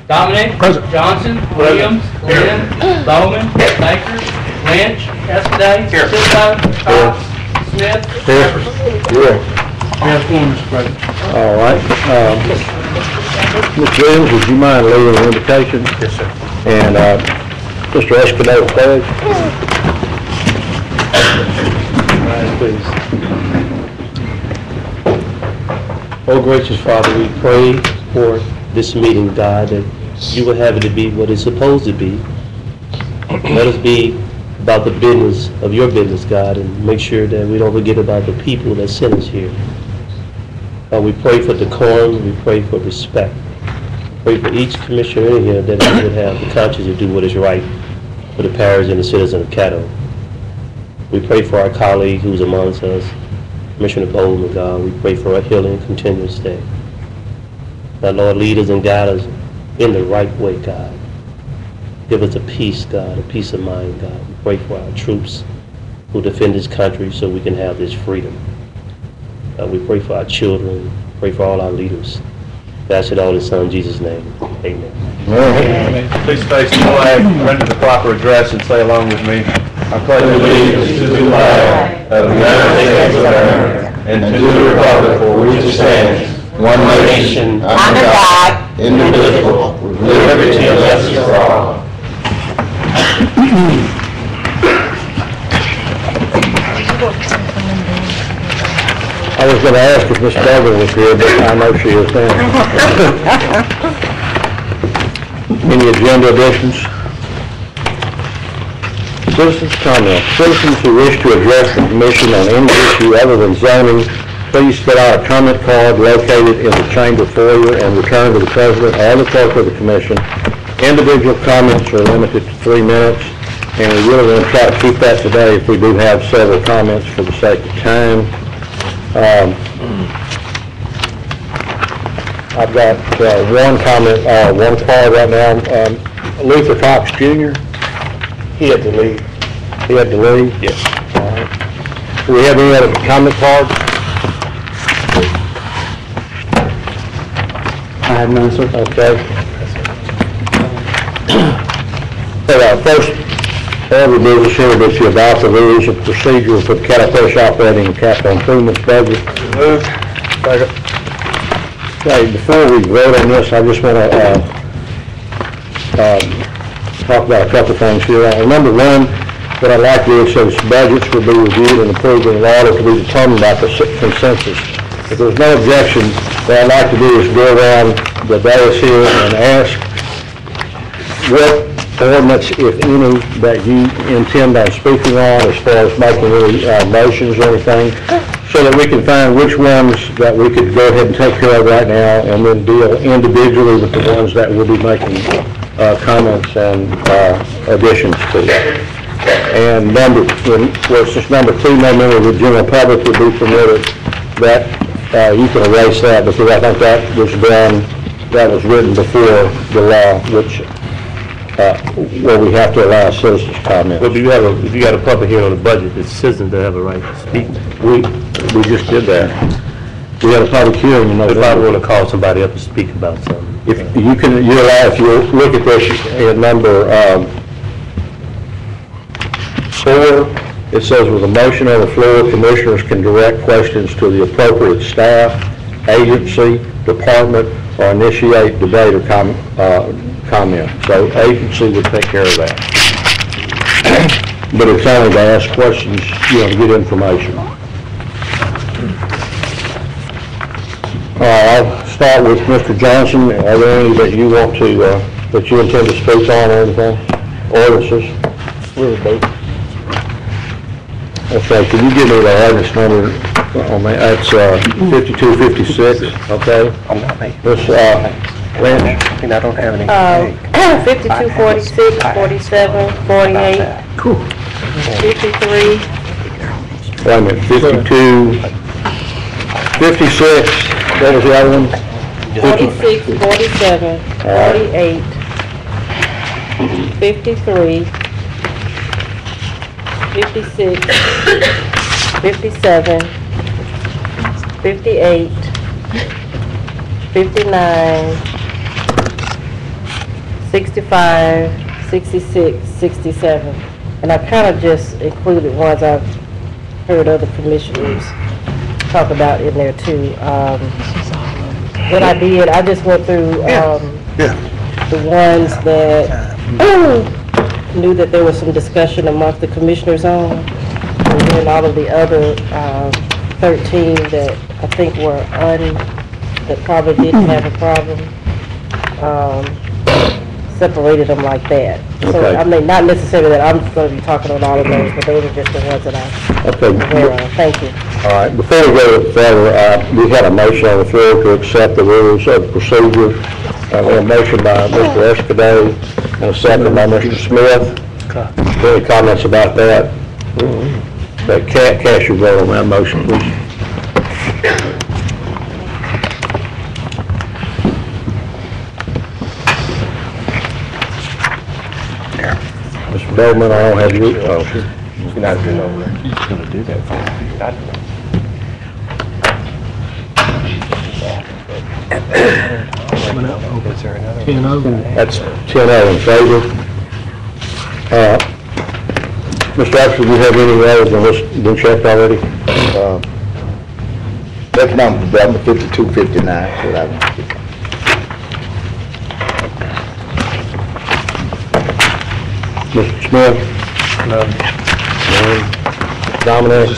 Dominic. Present. Johnson. Williams. Lynn. Bowman. Baker. Lynch. Escudate. Tisdale. Cox. Smith. Jefferson. Here. Yes, Mr. President. All right. Mr. Williams, would you mind leading the invocation? Yes, sir. And Mr. Escudate, pledge. Please. Oh, gracious Father, we pray for this meeting, God, that you will have it to be what it's supposed to be. Let us be about the business of your business, God, and make sure that we don't forget about the people that sent us here. We pray for decorum, we pray for respect. Pray for each commissioner in here that we would have the conscience to do what is right for the parish and the citizens of Caddo. We pray for our colleague who's amongst us, Commissioner Bowman, God. We pray for a healing and continuous day. Now, Lord, lead us and guide us in the right way, God. Give us a peace, God, a peace of mind, God. We pray for our troops who defend this country so we can have this freedom. We pray for our children, pray for all our leaders. We ask it all in His Son, Jesus' name. Amen. Amen. Please face the flag, render the proper address, and say along with me. I pledge allegiance to the flag of the United States of America and to the republic for which it stands, one nation, under God, indivisible, with liberty and justice for all. I was going to ask if Ms. Duggan was here, but I know she is now. Any agenda additions? Citizens' comments. Citizens who wish to address the commission on any issue other than zoning, please fill out a comment card located in the chamber foyer and return to the president or the clerk of the commission. Individual comments are limited to 3 minutes, and we really want to try to keep that today if we do have several comments for the sake of time. I've got one comment, one card right now. Luther Cox Jr. He had to leave. He had to leave? Yes. All right. Do we have any other comment cards? I have none, sir. Okay. First, every business here that you adopt the rules of procedure for the Caddo Parish operating and capital improvements budget. Moved. Second. Okay, before we vote on this, I just want to talk about a couple things here. Number one, what I'd like to do is since budgets will be reviewed and approved in order to be determined by consensus. If there's no objection, what I'd like to do is go around the dais here and ask what ordinance, if any, that you intend on speaking on as far as making any motions or anything, so that we can find which ones that we could go ahead and take care of right now and then deal individually with the ones that we'll be making comments and additions to. And number 2, no member of the general public would be permitted. That you can erase that because I think that was done, that was written before the law, which where we have to allow citizens comment. Well, if you got a public hearing on the budget, it's citizens that have a right to speak. We just did that. We had a public hearing in November. If I want to call somebody up to speak about something. If you can, you're allowed, if you look at this in number 4, it says with a motion on the floor, commissioners can direct questions to the appropriate staff, agency, department, or initiate debate or comment. So agency would take care of that. But it's only to ask questions, to get information. I'll start with Mr. Johnson. Are there any that you want to, that you intend to speak on or anything? Ordinances? Okay, can you give me the ordinance number on that? That's 5256, okay? This, Lynch? I don't have any. 52, 46, 47, 48. Cool. 53. Wait a minute, 52, 56, what was the other one? 46, 47, 48, 53, 56, 57, 58, 59, 65, 66, 67. And I kind of just included ones I've heard other commissioners talk about in there too. What I did, I just went through the ones that knew that there was some discussion amongst the commissioners on, and then all of the other 13 that I think were that probably didn't have a problem, separated them like that. So, Okay. I mean, not necessarily that I'm going to be talking on all of those, but those are just the ones that I aware of. Thank you. All right, before we go further, we had a motion on the floor to accept the rules of procedure. We have a motion by Mr. Escudero and a second by Mr. Smith. Any comments about that? Cast your vote on that motion, please. Mr. Bellman, I don't have you. Oh, sure. You're not doing over there. He's going to do that for you. That's 10-0 in favor. Mr. Officer, do you have any others than this been checked already? Economic Development 5259, that's what I want to do. Mr. Smith? No. Dominic?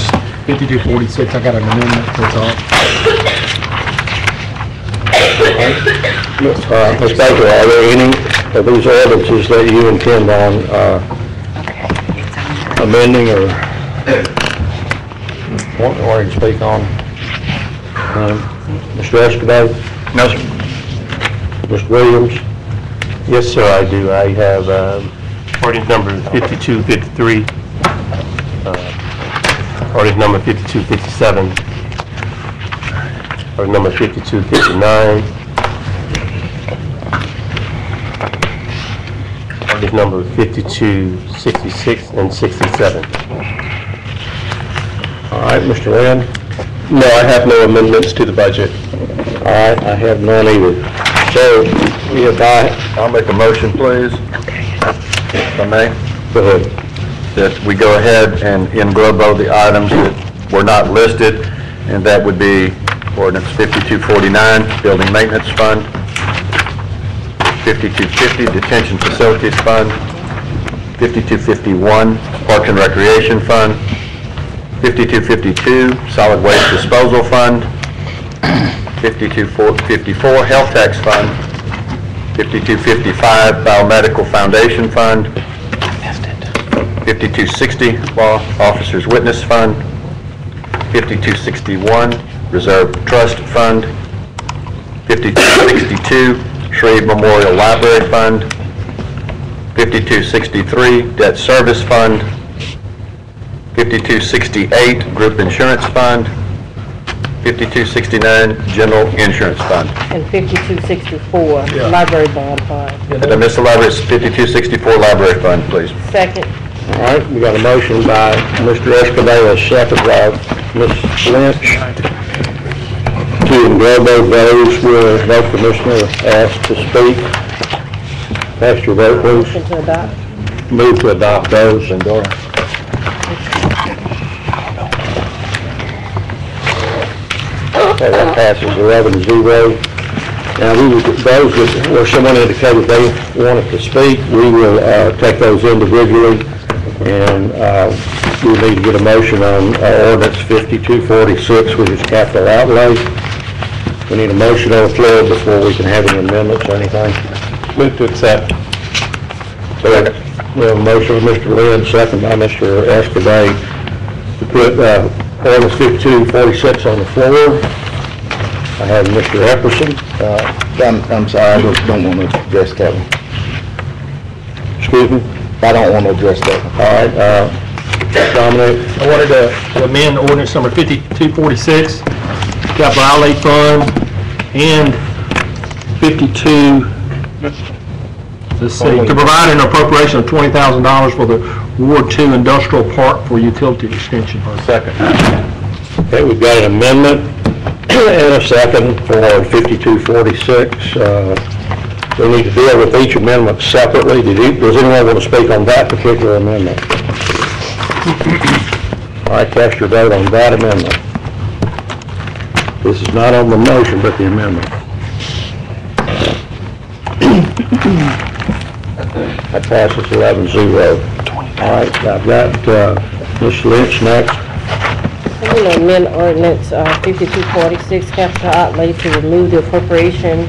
5246, I got an amendment, that's all. Ms. Baker, are there any of these ordinances that you intend on amending or to speak on? Mr. Escobar? No, sir. Mr. Williams? Yes, sir, I do. I have ordinance number 5253, ordinance number 5257, ordinance number 5259, ordinance number 5266 and 67. All right, Mr. Lynn? No, I have no amendments to the budget. All right, I have none either. So, if I'll make a motion, please. If I may. go ahead. That we go ahead and englobo the items that were not listed, and that would be ordinance 5249, Building Maintenance Fund, 5250, Detention Facilities Fund, 5251, Park and Recreation Fund, 5252, Solid Waste Disposal Fund, 5254, Health Tax Fund, 5255, Biomedical Foundation Fund, 5260, Law Officers Witness Fund, 5261, Reserve Trust Fund, 5262, Shreve Memorial Library Fund, 5263, Debt Service Fund, 5268, Group Insurance Fund, 5269, General Insurance Fund. And 5264, Library Bond Fund. Did I miss the library? 5264 Library Fund, please. Second. All right, we got a motion by Mr. Escobar, a second by Ms. Lynch to englobo those where no commissioner asked to speak. Cast your vote, please. Motion to adopt. Move to adopt those. Okay, that passes 11-0. Now, those where someone indicated they wanted to speak, we will take those individually, and we need to get a motion on ordinance 5246, which is capital outlay. We need a motion on the floor before we can have any amendments or anything. Move to accept. So we have a motion by Mr. Lynn, second by Mr. Escobar, to put ordinance 5246 on the floor. I have Mr. Epperson. I'm sorry, I don't want to address that one. Excuse me? I don't want to address that one. All right, Dominic? I wanted to amend ordinance number 5246, capital outlay fund, and 52, let's see, to provide an appropriation of $20,000 for the Ward 2 Industrial Park for utility extension. Second. Okay, we've got an amendment and a second for 5246. We need to deal with each amendment separately. Does anyone want to speak on that particular amendment? All right, cast your vote on that amendment. This is not on the motion, but the amendment. That passes 11-0. All right, I've got Ms. Lynch next. I'm going to amend ordinance 5246, capital outlay, to remove the appropriation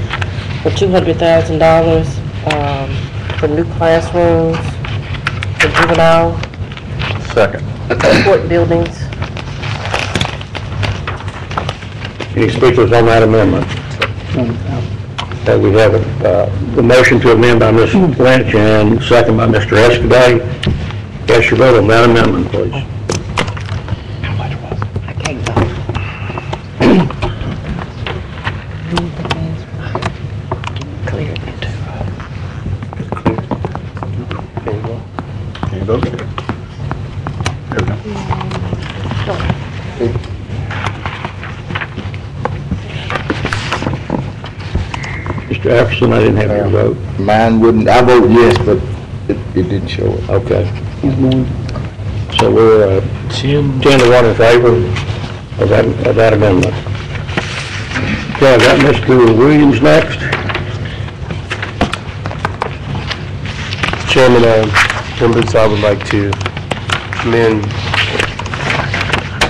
for $200,000 for new classrooms for juvenile Second. court buildings. Any speakers on that amendment? We have the motion to amend by Ms. Lynch and second by Mr. Escaday. Cast your vote on that amendment, please. Can you vote? There we go. Mr. Jefferson, I didn't have your vote. Mine wouldn't, I vote yes, but it didn't show it. Okay. So we're 10-1 in favor of that amendment. Okay, I've got Mr. Williams next. Chairman, members, I would like to amend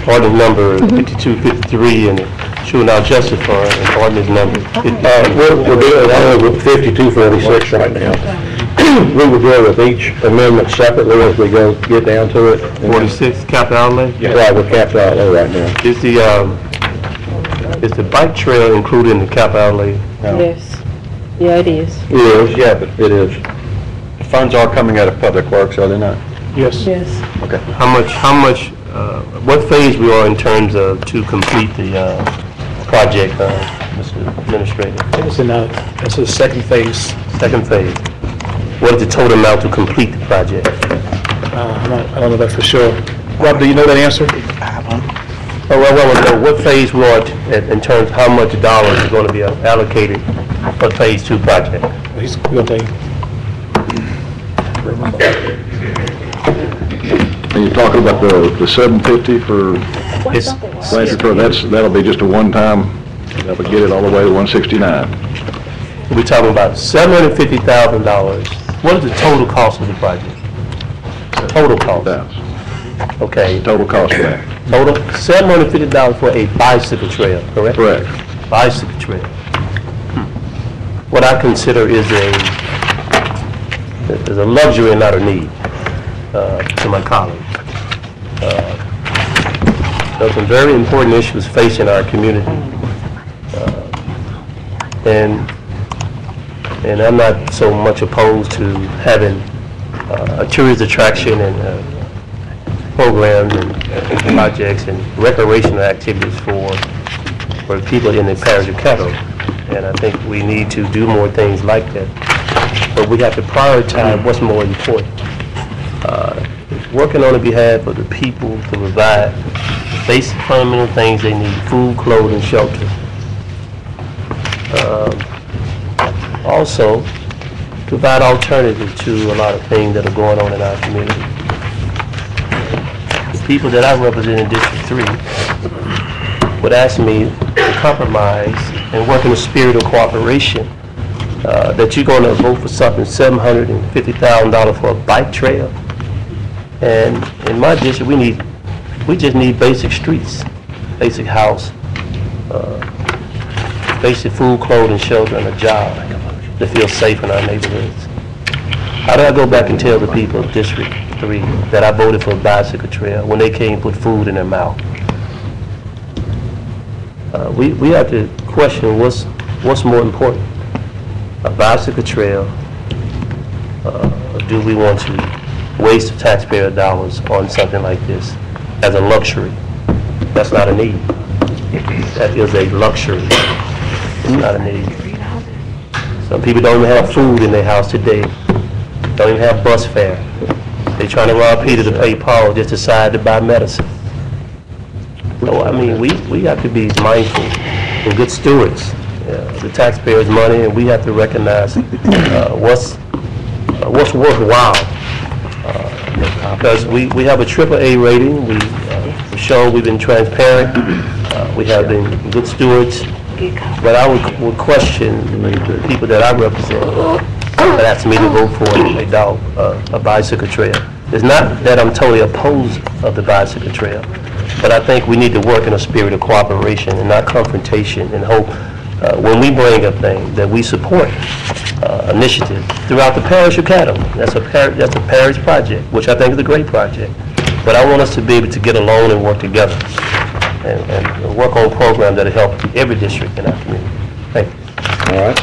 ordinance number 5253 and juvenile justice fund and ordinance number We're dealing only with 5246 right now. We will deal with each amendment separately as we get down to it. 46 capital outlay. Right, we're capital outlay right now. Is the bike trail included in the capital outlay? Yes. Yeah, it is. It is. Yeah, but It is. the funds are coming out of Public Works, are they not? Yes. Yes. Okay. How much, what phase we are in terms of to complete the project, Mr. Administrator? It's in, it's the second phase. Second phase. What is the total amount to complete the project? I don't know that for sure. Rob, do you know that answer? Oh, well, what phase we are in terms of how much dollars is going to be allocated for phase 2 project? He's going to tell you. And you're talking about the 750 for It's, Blanchard Road, that'll be just a one-time, that would get it all the way to 169. we're talking about $750,000. What is the total cost of the project? Total cost, That's okay. total cost of that. Total $750 for a bicycle trail, correct? Correct. Bicycle trail. What I consider is a luxury and not a need to my colleagues. There are some very important issues facing our community. And I'm not so much opposed to having a tourist attraction and programs and projects and recreational activities for people in the parish of Caddo. And I think we need to do more things like that. But we have to prioritize what's more important. Working on the behalf of the people to provide basic fundamental things they need: food, clothing, shelter. Also, provide alternatives to a lot of things that are going on in our community. The people that I represent in District 3 would ask me to compromise and work in a spirit of cooperation, that you're going to vote for something $750,000 for a bike trail. And in my district, we just need basic streets, basic house, basic food, clothing, shelter, and a job to feel safe in our neighborhoods. How do I go back and tell the people of District 3 that I voted for a bicycle trail when they can't put food in their mouth? We have to question what's more important, a bicycle trail, or do we want to waste the taxpayer dollars on something like this as a luxury? That's not a need. That is a luxury. It's not a need. Some people don't even have food in their house today. Don't even have bus fare. They're trying to rob Peter to pay Paul, just decide to buy medicine. So, I mean, we have to be mindful and good stewards the taxpayers' money, and we have to recognize what's worthwhile. Because we have a AAA rating, we've shown we've been transparent, we have been good stewards, but I would question the people that I represent that asked me to vote for a bicycle trail. It's not that I'm totally opposed of the bicycle trail, but I think we need to work in a spirit of cooperation and not confrontation, and hope when we bring a thing that we support initiative throughout the parish of Caddo. That's a parish project, which I think is a great project. But I want us to be able to get along and work together and work on programs that will help every district in our community. Thank you. All right.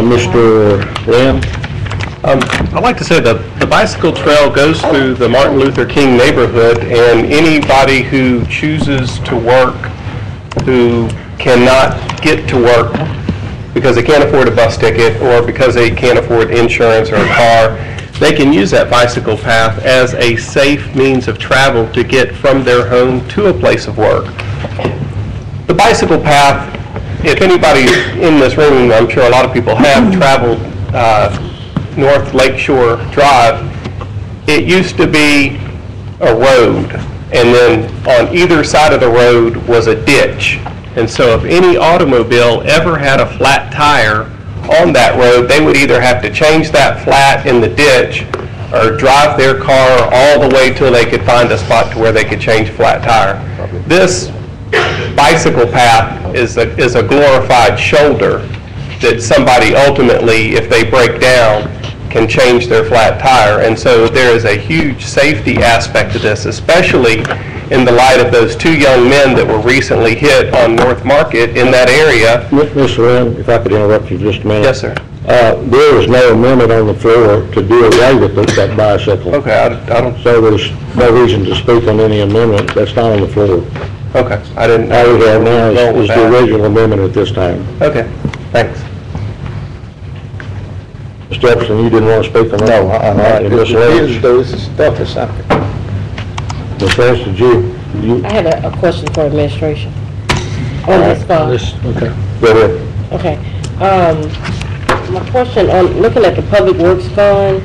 Mr. Lamb? I'd like to say that the bicycle trail goes through the Martin Luther King neighborhood, and anybody who chooses to work, who cannot get to work because they can't afford a bus ticket or because they can't afford insurance or a car, they can use that bicycle path as a safe means of travel to get from their home to a place of work. The bicycle path, if anybody in this room, I'm sure a lot of people have traveled North Lakeshore Drive, it used to be a road, and then on either side of the road was a ditch. And so if any automobile ever had a flat tire on that road, they would either have to change that flat in the ditch or drive their car all the way till they could find a spot to where they could change a flat tire. This bicycle path is a glorified shoulder that somebody ultimately, if they break down, can change their flat tire. And so there is a huge safety aspect to this, especially in the light of those two young men that were recently hit on North Market in that area. Mr. Lamb, if I could interrupt you just a minute. Yes, sir. There is no amendment on the floor to do away with that bicycle. Okay, I don't... So there's no reason to speak on any amendment. That's not on the floor. Okay, I didn't... All we have now is the original amendment at this time. Okay, thanks. Mr. Jefferson, you didn't want to speak on that? No, All right, and Ms. Lynch? This is stuff or something. Ms. Lynch, did you? I had a question for administration on this fund. Okay. Go ahead. Okay. My question on looking at the Public Works Fund,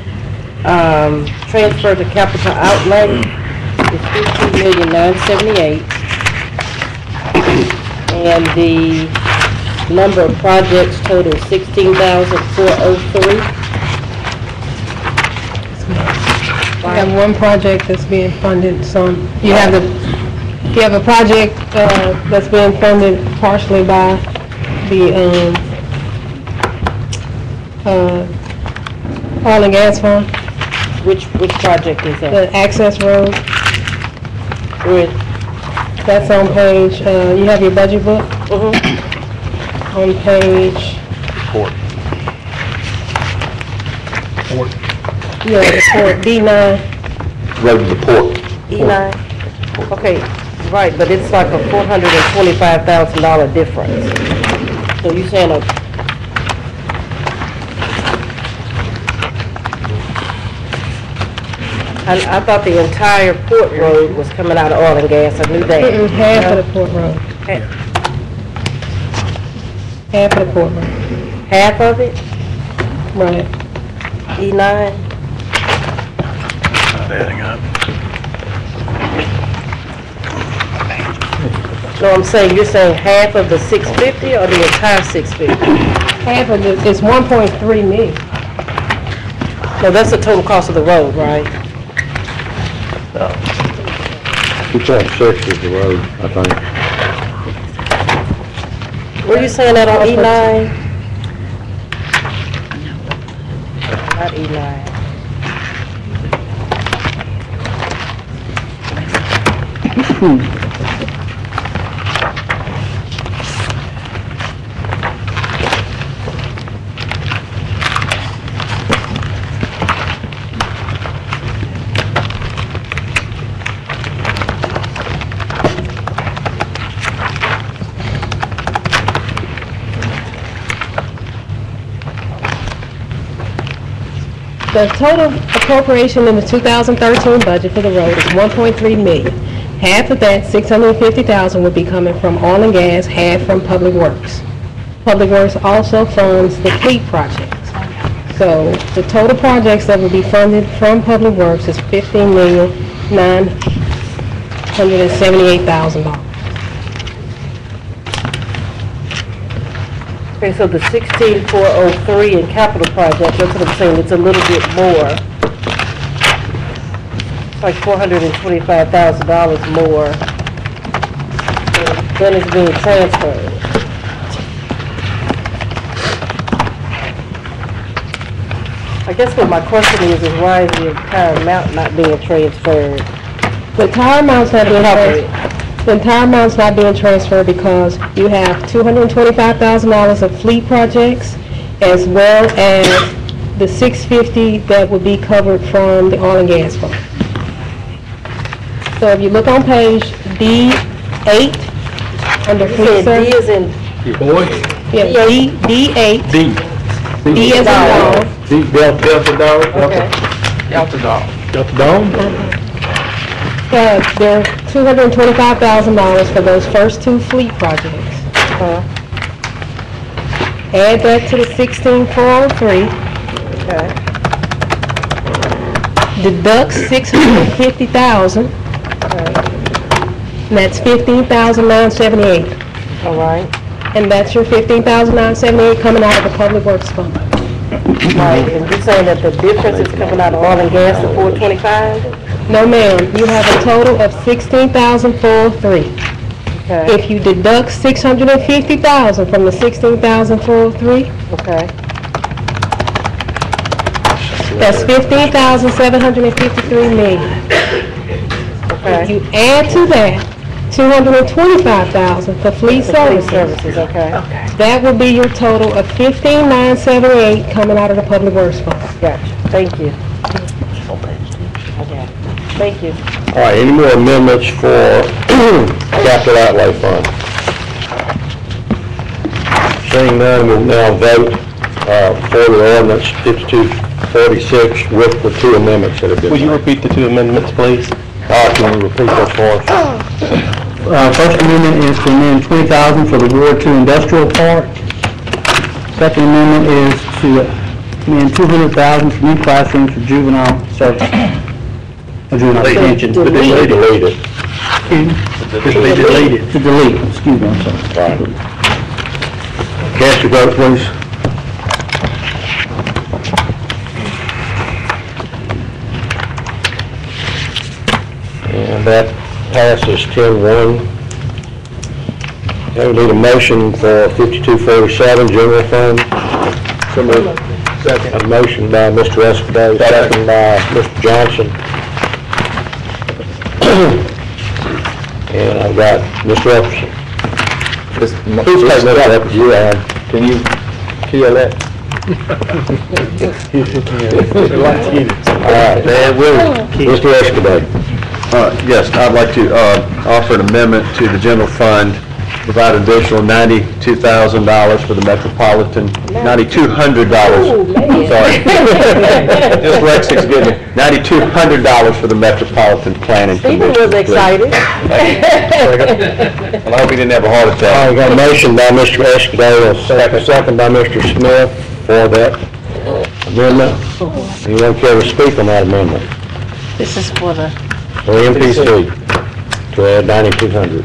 transfer to capital outlay is $15,978,000, and the number of projects total 16,403. We have one project that's being funded, you have a project that's being funded partially by the oil and gas fund. Which project is that? The access road. Where? That's on page, you have your budget book? On page... Report. Yeah, report, D9. Road to the port. E9? Okay, right, but it's like a $425,000 difference. So you're saying I thought the entire port road was coming out of oil and gas. I knew that. Half of the port road. Half of the port road. Half of it? Right. E9? Not adding up. No, I'm saying, you're saying half of the 650 or the entire 650? Half of it is 1.3 million. No, that's the total cost of the road, right? 2.6 is the road, I think. Were you saying that on E9? Not E9. The total appropriation in the 2013 budget for the road is 1.3 million. Half of that, 650,000, would be coming from oil and gas, half from public works. Public Works also funds the fleet projects. So the total projects that will be funded from Public Works is $15,978,000. Okay, so the 16,403 in capital projects, that's what I'm saying, it's a little bit more. It's like $425,000 more than is being transferred. I guess what my question is why is the entire amount not being transferred? The entire amount's not being transferred. The entire amount's not being transferred because you have $225,000 of fleet projects as well as the $650 that would be covered from the oil and gas fund. So if you look on page D8 under You fleet said D service. is in, Yeah, D8. D. D as in dog. Delta dog? okay. Delta Dog. Delta Dome? There's $225,000 for those first two fleet projects. Add that to the 16,403. Okay. Deduct $650,000. And that's $15,978. All right. And that's your $15,978 coming out of the Public Works Fund. Right, and you're saying that the difference is coming out of oil and gas to 425? No, ma'am, you have a total of $16,403. Okay, If you deduct $650,000 from the $16,403, okay, that's $15,753 million. If okay. you add to that $225,000 for fleet Fleet services, services, okay. that will be your total of $15,978 coming out of the Public Works Fund. Gotcha, thank you. Okay, thank you. All right, any more amendments for capital outlay fund? Seeing none, we'll now vote for the ordinance 5246 with the two amendments that have been Would you made. repeat the two amendments, please? Can you repeat those for us? First amendment is to amend $20,000 for the Ward 2 Industrial Park. Second amendment is to amend $200,000 for new classrooms for juvenile service. Or juvenile detention. But they delete it. To delete, excuse me, I'm sorry. Right. Cast your vote, please. And that passes 10-1. Okay, we need a motion for 5247, general fund. So moved. Second. A motion by Mr. Escobar, second by Mr. Johnson. And I've got Mr. Epperson. Please take that up if you have. Can you kill that? All right, Mr. Escobar. Yes, I'd like to offer an amendment to the general fund, provide an additional $92,000 for the Metropolitan, $9,200, sorry. Just Lexi's getting it, $9,200 for the Metropolitan Planning Commission. Stephen was excited. Well, I hope he didn't have a heart All attack. right, got a motion by Mr. Escobar, a second by Mr. Smith for that amendment. Anyone care to speak on that amendment? This is for the, For MPC, to add 9,200.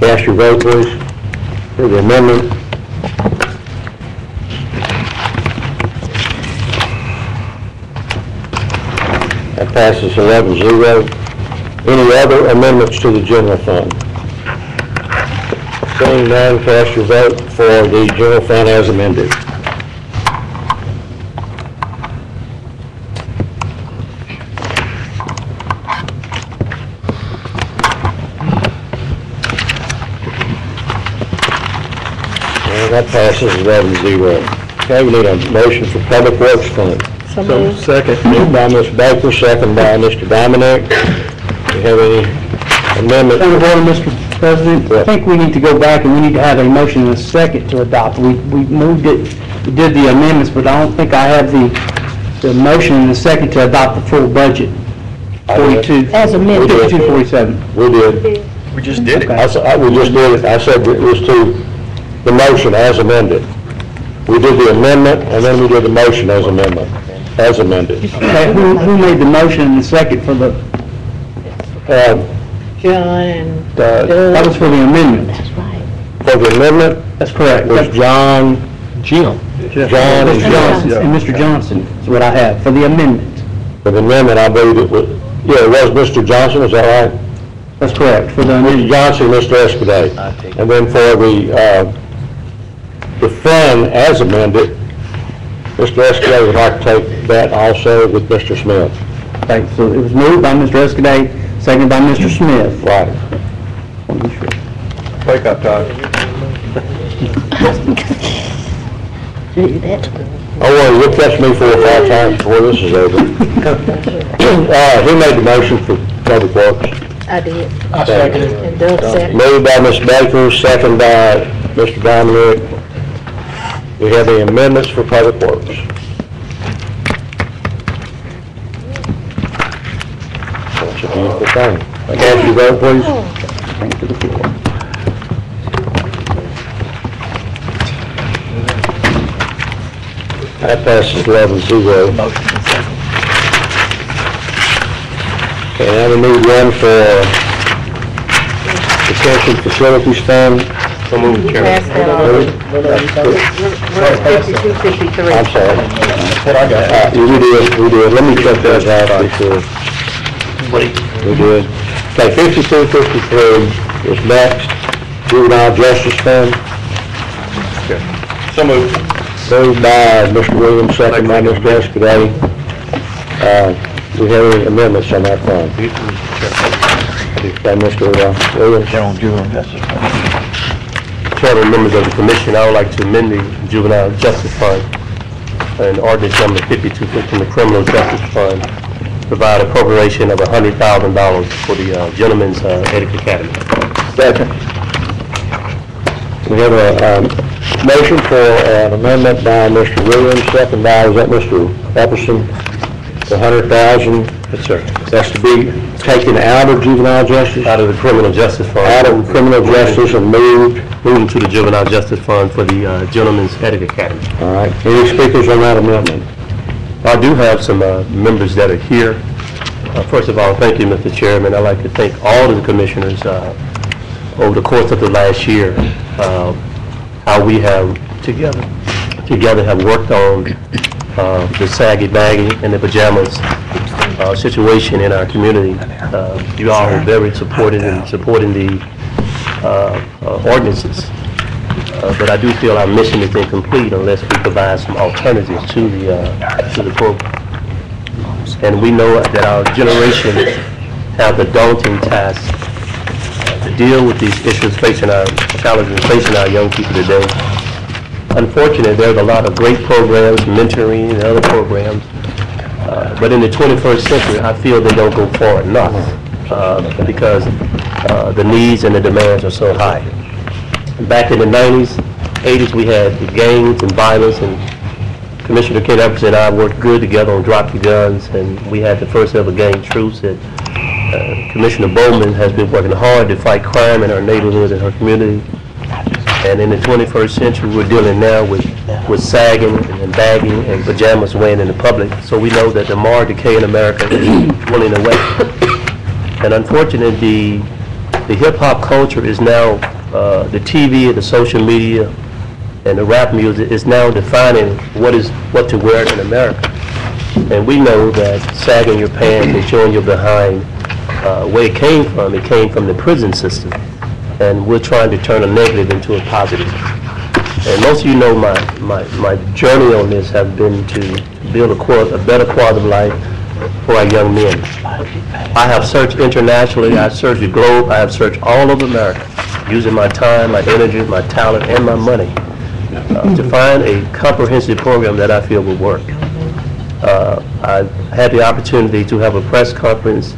Cast your vote, please, for the amendment. That passes 11-0. Any other amendments to the general fund? Seeing none, cast your vote for the general fund as amended. That passes 11-0. Okay, we need a motion for Public Works Fund. so moved. Second. Moved by Mr. Baker, second by Mr. Dominic. Do you have any amendment? Point of order, Mr. President, I think we need to go back and we need to have a motion and a second to adopt. We moved it, we did the amendments, but I don't think I have the motion and the second to adopt the full budget. 42. As amended. 5247. We did. We just did it. We just did it. I said it was to the motion as amended. We did the amendment, and then we did the motion as amendment, as amended. Okay, who made the motion and the second for the, John and that was for the amendment? For the amendment, That's correct. was John, Jim. John and Mr. Johnson, and Mr. Johnson is what I have, for the amendment. For the amendment, I believe it was, yeah, it was Mr. Johnson, is that right? That's correct, for the Mr. amendment. Johnson, Mr. Escudate. And then for the fund as amended, Mr. Escudate would like to take that also with Mr. Smith. Okay, so it was moved by Mr. Escudate, seconded by Mr. Smith. Right. Wake up, Todd. Oh, well, you'll catch me 4 or 5 times before this is over. Who made the motion for Public Works? I did. I second it. And Doug seconded. Moved by Ms. Baker, second by Mr. Dominic. We have the amendments for Public Works. That's a beautiful thing. Cast your vote, please. Bring it to the floor. That passes 11-0. Okay, now we need one for Detention Facilities Fund. So moved, Chairman. Pass that on. We're at 5253. I'm sorry. We did. Let me check that out before. We did. Okay, 5253 is next. Juvenile Justice Fund. So moved. Moved by Mr. Williams, second by Mr. Escudate. We have any amendments on that fund? By Mr. Williams. Chairman, members of the commission, I would like to amend the Juvenile Justice Fund and ordinance number 5250, the Criminal Justice Fund, provide appropriation of $100,000 for the Gentlemen's Etiquette Academy. Second. We have a motion for an amendment by Mr. Williams, second by, is that Mr. Epperson? The $100,000. Yes, sir. That's to be taken out of juvenile justice? Out of the Criminal Justice Fund. Out of criminal justice and moved. Moving to the Juvenile Justice Fund for the Gentlemen's Etiquette Academy. All right. Any speakers on that amendment? I do have some members that are here. First of all, thank you, Mr. Chairman. I'd like to thank all of the commissioners over the course of the last year, how we have together have worked on the saggy baggy and the pajamas situation in our community. You all are very supportive in supporting the ordinances, but I do feel our mission is incomplete unless we provide some alternatives to the program. And we know that our generation have the daunting task to deal with these issues facing our challenges facing our young people today. Unfortunately, there's a lot of great programs, mentoring and other programs, but in the 21st century, I feel they don't go far enough because the needs and the demands are so high. Back in the 90s, 80s, we had the gangs and violence, and Commissioner Ken Epperson and I worked good together on Drop Your Guns, and we had the first ever gang truce. That Commissioner Bowman has been working hard to fight crime in our neighborhood and our community. And in the 21st century, we're dealing now with sagging and bagging and pajamas weighing in the public. So we know that the moral decay in America is dwindling away. And unfortunately, the hip-hop culture is now, the TV and the social media and the rap music is now defining what to wear in America. And we know that sagging your pants and showing your behind, where it came from the prison system. And we're trying to turn a negative into a positive. And most of you know my journey on this has been to build a better quality of life for our young men. I have searched internationally, I've searched the globe, I have searched all over America, using my time, my energy, my talent, and my money to find a comprehensive program that I feel will work. I had the opportunity to have a press conference.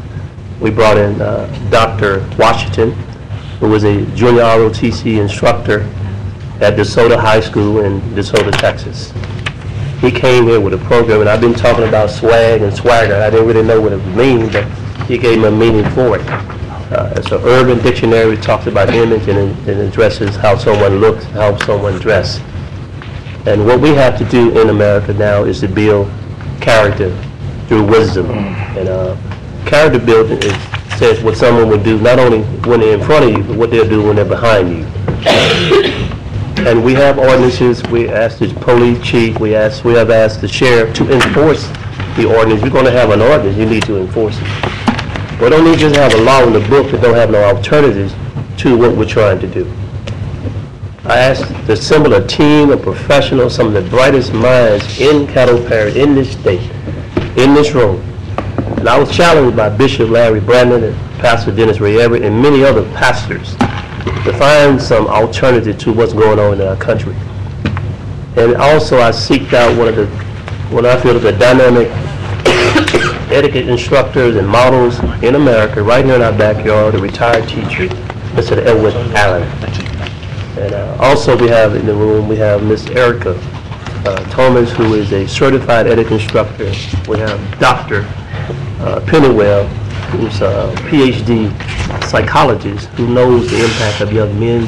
We brought in Dr. Washington, who was a junior ROTC instructor at DeSoto High School in DeSoto, Texas. He came here with a program, and I've been talking about swag and swagger. I didn't really know what it would mean, but he gave me a meaning for it. It's an urban dictionary. It talks about image and it addresses how someone looks, how someone dresses. And what we have to do in America now is to build character through wisdom. And character building says what someone would do not only when they're in front of you, but what they'll do when they're behind you. And we have ordinances. We asked the police chief, we have asked the sheriff to enforce the ordinance. We're going to have an ordinance, you need to enforce it. We don't need to just have a law in the book that don't have no alternatives to what we're trying to do. I asked to assemble a team of professionals, some of the brightest minds in Caddo Parish, in this state, in this room. And I was challenged by Bishop Larry Brandon and Pastor Dennis Ray Everett and many other pastors to find some alternative to what's going on in our country. And also I seeked out what I feel is the dynamic etiquette instructors and models in America, right here in our backyard, a retired teacher, Mr. Edward Allen. And also we have in the room, we have Miss Erica Thomas, who is a certified etiquette instructor. We have Dr. Pennywell, who's a PhD psychologist who knows the impact of young men.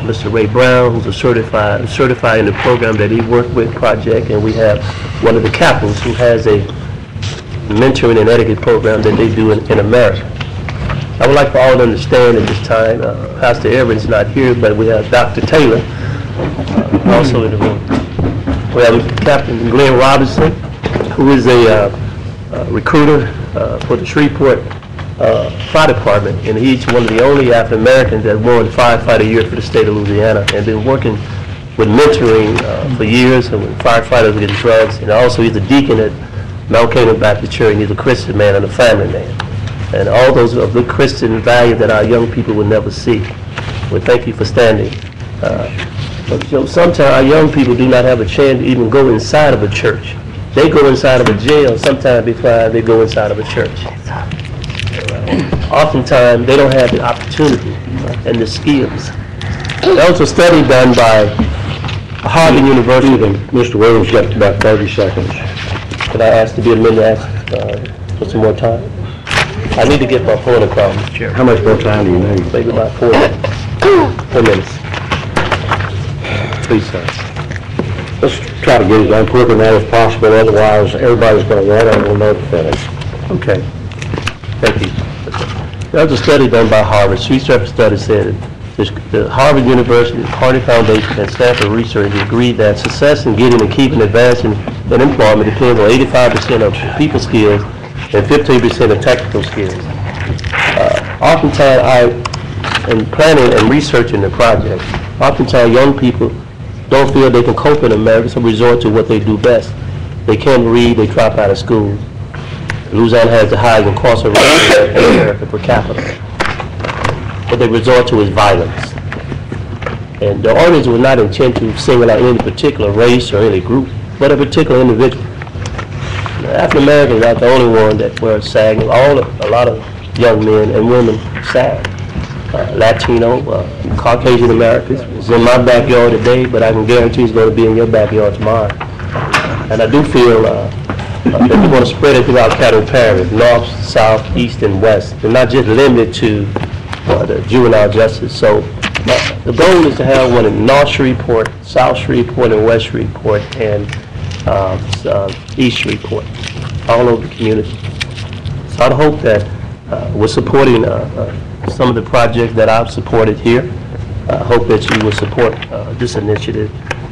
Mr. Ray Brown, who's a certified in the program that he worked with, project, and we have one of the captains who has a mentoring and etiquette program that they do in America. I would like for all to understand at this time, Pastor Everett is not here, but we have Dr. Taylor also in the room. We have Captain Glenn Robinson, who is a recruiter for the Shreveport Fire Department, and he's one of the only African Americans that won firefighter a year for the state of Louisiana, and been working with mentoring for years and with firefighters against drugs. And also he's a deacon at Mount Canaan Baptist Church, and he's a Christian man and a family man. And all those are good Christian values that our young people will never see. Well, thank you for standing. But sometimes our young people do not have a chance to even go inside of a church. They go inside of a jail sometime before they go inside of a church. Oftentimes, they don't have the opportunity and the skills. There was a study done by Harvard University. Mr. Williams, got about 30 seconds. Could I ask to be admitted for some more time? I need to get my point across, Mr. Chair. How much more time do you need? Maybe about 4 minutes. 4 minutes. Please, sir. Let's try to get it done quicker now as possible, otherwise everybody's going to run out and we'll never finish. Okay. Thank you. There was a study done by Harvard. Research study said the Harvard University, Carnegie Foundation, and Stanford research agreed that success in getting and keeping advancing in employment depends on 85% of people skills and 15% of technical skills. Oftentimes, in planning and researching the project, oftentimes young people don't feel they can cope in America, so resort to what they do best. They can't read, they drop out of school. Louisiana has the highest incarceration in America per capita. What they resort to is violence. And the ordinance was not intended to single out any particular race or any group, but a particular individual. African Americans are not the only one that wear sagging. A lot of young men and women sag. Latino, Caucasian Americans. It's in my backyard today, but I can guarantee it's going to be in your backyard tomorrow. And I do feel that we want to spread it throughout Caddo Parish, north, south, east, and west. They're not just limited to the juvenile justice. So the goal is to have one in North Shreveport, South Shreveport, and West Shreveport, and East Shreveport, all over the community. So I'd hope that we're supporting some of the projects that I've supported here. I hope that you will support this initiative,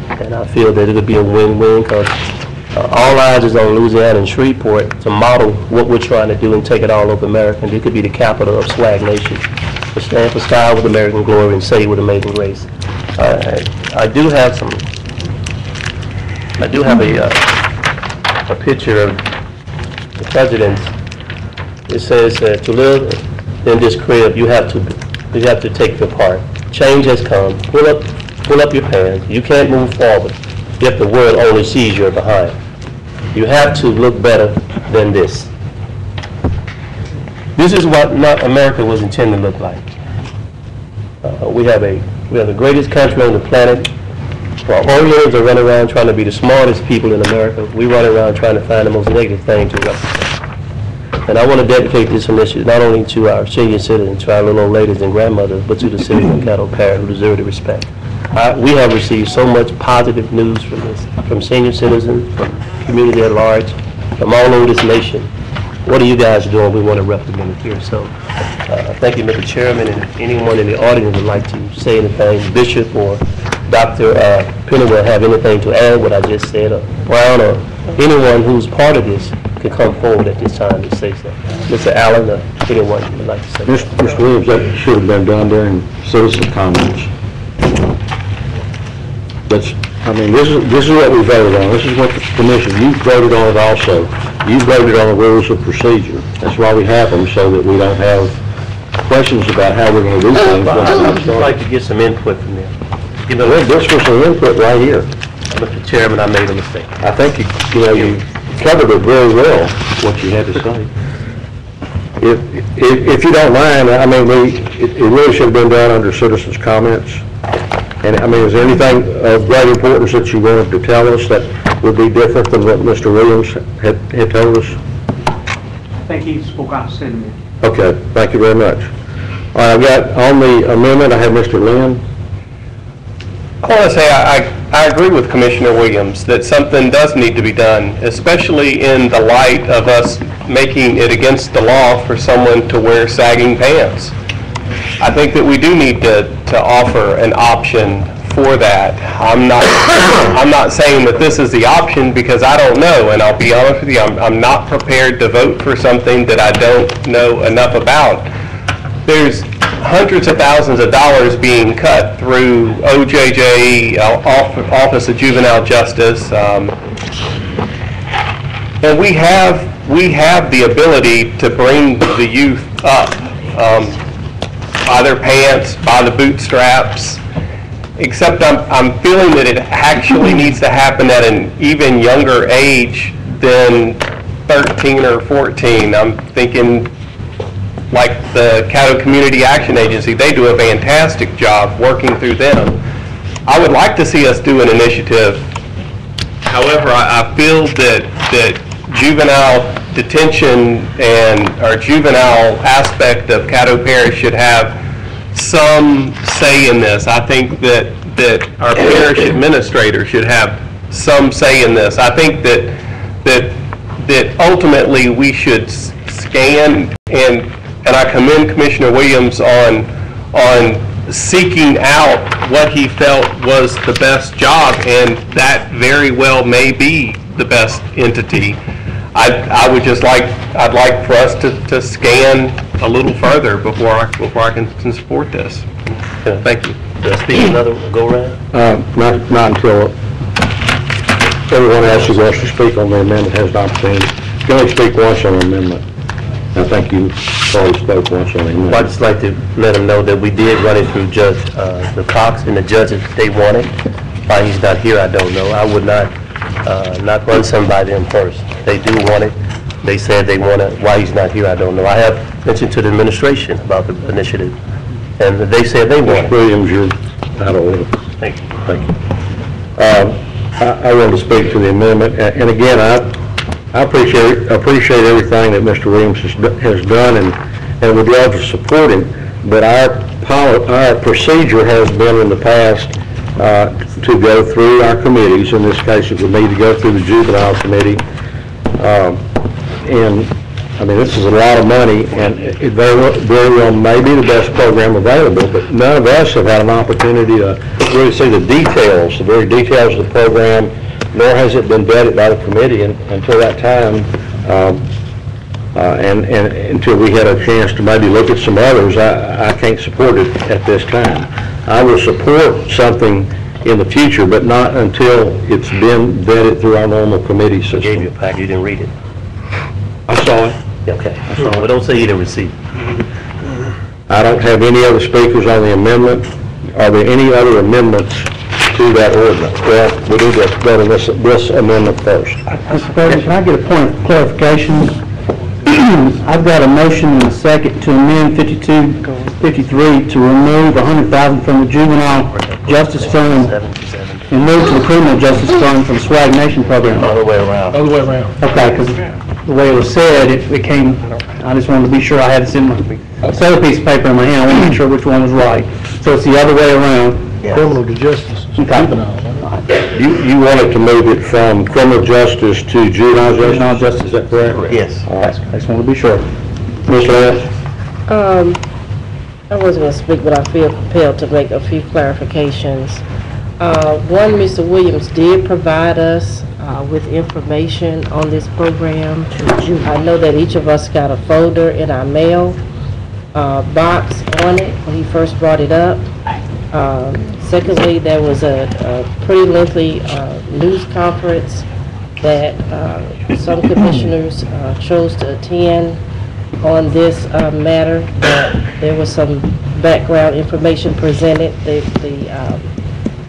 and I feel that it'll be a win-win because all eyes is on Louisiana and Shreveport to model what we're trying to do and take it all over America. And it could be the capital of Swag Nation. To stand for style with American glory and say with amazing grace. I do have a picture of the president. It says to live in this crib, you have to take your part. Change has come. Pull up your pants. You can't move forward if the world only sees you're behind. You have to look better than this. This is what America was intended to look like. We have the greatest country on the planet. While Orientals are running around trying to be the smartest people in America, we run around trying to find the most negative thing to represent. And I want to dedicate this initiative not only to our senior citizens, to our little old ladies and grandmothers, but to the citizens of Caddo Parish who deserve the respect. We have received so much positive news from this, from senior citizens, from the community at large, from all over this nation. What are you guys doing? We want to recommend it here. So thank you, Mr. Chairman, and anyone in the audience would like to say anything, Bishop or Dr. Pennywell have anything to add what I just said, or Brown, or anyone who's part of this can come forward at this time to say so. Mr. Allen, or anyone would like to say. Mr. Williams, that should have been done during citizen comments. This is what we voted on. This is what the commission, you voted on it also. You voted on the rules of procedure. That's why we have them, so that we don't have questions about how we're going to do things. I'd like to get some input from them. You know, this was some input right here. Mr. Chairman, I made a mistake. I think you covered it very well, what you had to say. If you don't mind, I mean, it really should have been done under citizens' comments. And I mean, is there anything of great importance that you wanted to tell us that would be different than what Mr. Williams had told us? I think he spoke out of sentiment. Okay, thank you very much. All right, I've got on the amendment, I have Mr. Lynn. I want to say I agree with Commissioner Williams that something does need to be done, especially in the light of us making it against the law for someone to wear sagging pants. I think that we do need to offer an option for that. I'm not saying that this is the option because I don't know, and I'll be honest with you, I'm not prepared to vote for something that I don't know enough about. There's hundreds of thousands of dollars being cut through OJJ, Office of Juvenile Justice, and we have the ability to bring the youth up by their pants, by the bootstraps. Except I'm feeling that it actually needs to happen at an even younger age than 13 or 14. I'm thinking like the Caddo Community Action Agency, they do a fantastic job working through them. I would like to see us do an initiative. However, I feel that juvenile detention and our juvenile aspect of Caddo Parish should have some say in this. I think that our parish administrator should have some say in this. I think that ultimately we should scan, and I commend Commissioner Williams on seeking out what he felt was the best job, and that very well may be the best entity. I'd like for us to scan a little further before I can support this. Thank you. Did I speak another go-round? Not until everyone else who wants to speak on the amendment has an opportunity. You can only speak once on the amendment. I think you already spoke once on the amendment. Well, I'd just like to let them know that we did run it through Judge Cox, and the judges, they want it. Why he's not here, I don't know. I would not run somebody them first. They do want it. They said they want it. Why he's not here, I don't know. I have mentioned to the administration about the initiative, and they said they want it. Williams, you're out of order. Thank you. Thank you. I want to speak to the amendment, and again, I appreciate everything that Mr. Williams has done, and would love to support him. But our procedure has been in the past to go through our committees. In this case, it would need to go through the juvenile committee. And I mean, this is a lot of money, and it very well may be the best program available, but none of us have had an opportunity to really see the details, the very details of the program, nor has it been vetted by the committee until that time, and until we had a chance to maybe look at some others. I can't support it at this time. I will support something in the future, but not until it's been vetted through our normal committee system. I gave you a pack, you didn't read it. I saw it. Okay, but don't say you didn't receive it. I don't have any other speakers on the amendment. Are there any other amendments to that ordinance? Well, we need to go to this amendment first. Mr. President, can I get a point of clarification? I've got a motion and a second to amend 5253 to remove $100,000 from the Juvenile Justice Fund and move to the Criminal Justice Fund from the Swag Nation program. All the way around. Other way around. Okay, because the way it was said, it came, I just wanted to be sure I had this in my, other piece of paper in my hand, I want to make sure which one was right. So it's the other way around. Criminal to justice, Okay. You wanted to move it from criminal justice to juvenile justice? Juvenile justice. Is that correct? Yes. All right. I just want to be sure. Ms. Lance? I wasn't going to speak, but I feel compelled to make a few clarifications. One, Mr. Williams did provide us with information on this program. I know that each of us got a folder in our mail box on it when he first brought it up. Secondly, there was a pretty lengthy news conference that some commissioners chose to attend on this matter. There was some background information presented. The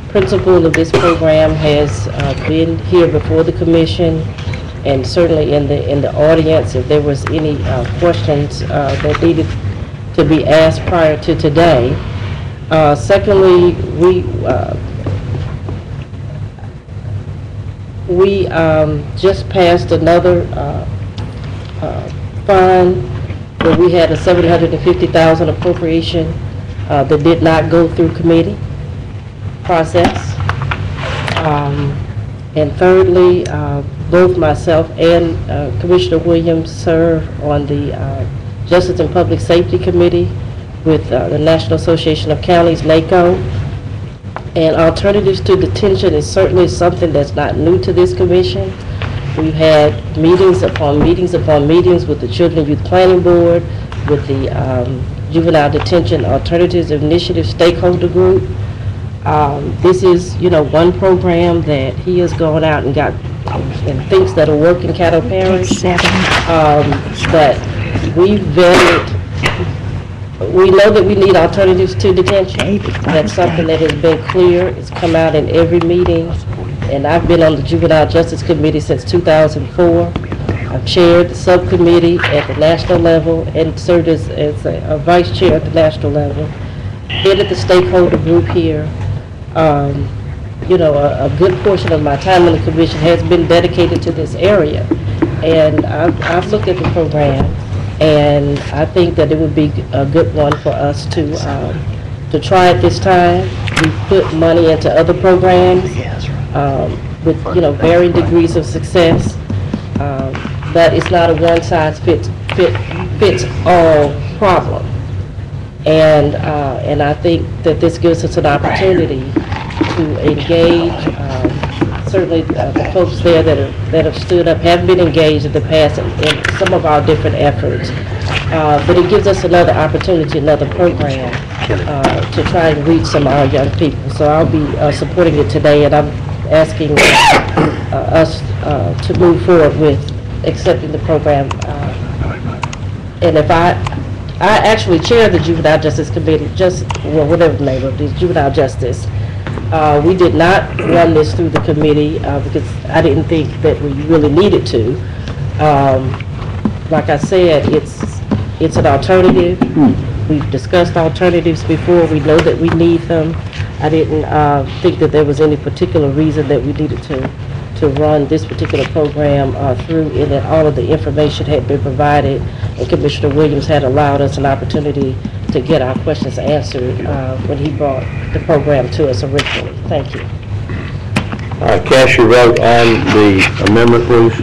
principal of this program has been here before the commission, and certainly in the audience, if there was any questions that needed to be asked prior to today. Secondly, we just passed another fund where we had a $750,000 appropriation that did not go through committee process. And thirdly, both myself and Commissioner Williams serve on the Justice and Public Safety Committee with the National Association of Counties, NACO. And alternatives to detention is certainly something that's not new to this commission. We've had meetings upon meetings upon meetings with the Children and Youth Planning Board, with the Juvenile Detention Alternatives Initiative Stakeholder Group. This is, one program that he has gone out and got and thinks that'll work in Caddo Parish. But we vetted. We know that we need alternatives to detention. That's something that has been clear. It's come out in every meeting. And I've been on the Juvenile Justice Committee since 2004. I've chaired the subcommittee at the national level and served as a vice chair at the national level. Headed the stakeholder group here. A good portion of my time on the commission has been dedicated to this area. And I've looked at the program, and I think that it would be a good one for us to try it this time. We put money into other programs with varying degrees of success, but it's not a one-size-fits-all problem. And I think that this gives us an opportunity to engage. Certainly, the folks there that have stood up have been engaged in the past in some of our different efforts. But it gives us another opportunity, another program to try and reach some of our young people. So I'll be supporting it today, and I'm asking us to move forward with accepting the program. And if I actually chair the Juvenile Justice Committee, whatever the name of it is, Juvenile Justice. We did not run this through the committee because I didn't think that we really needed to. Like I said, it's an alternative. We've discussed alternatives before. We know that we need them. I didn't think that there was any particular reason that we needed to run this particular program through, and that all of the information had been provided, and Commissioner Williams had allowed us an opportunity to get our questions answered when he brought the program to us originally. Thank you. All right, cast your vote on the amendment, please.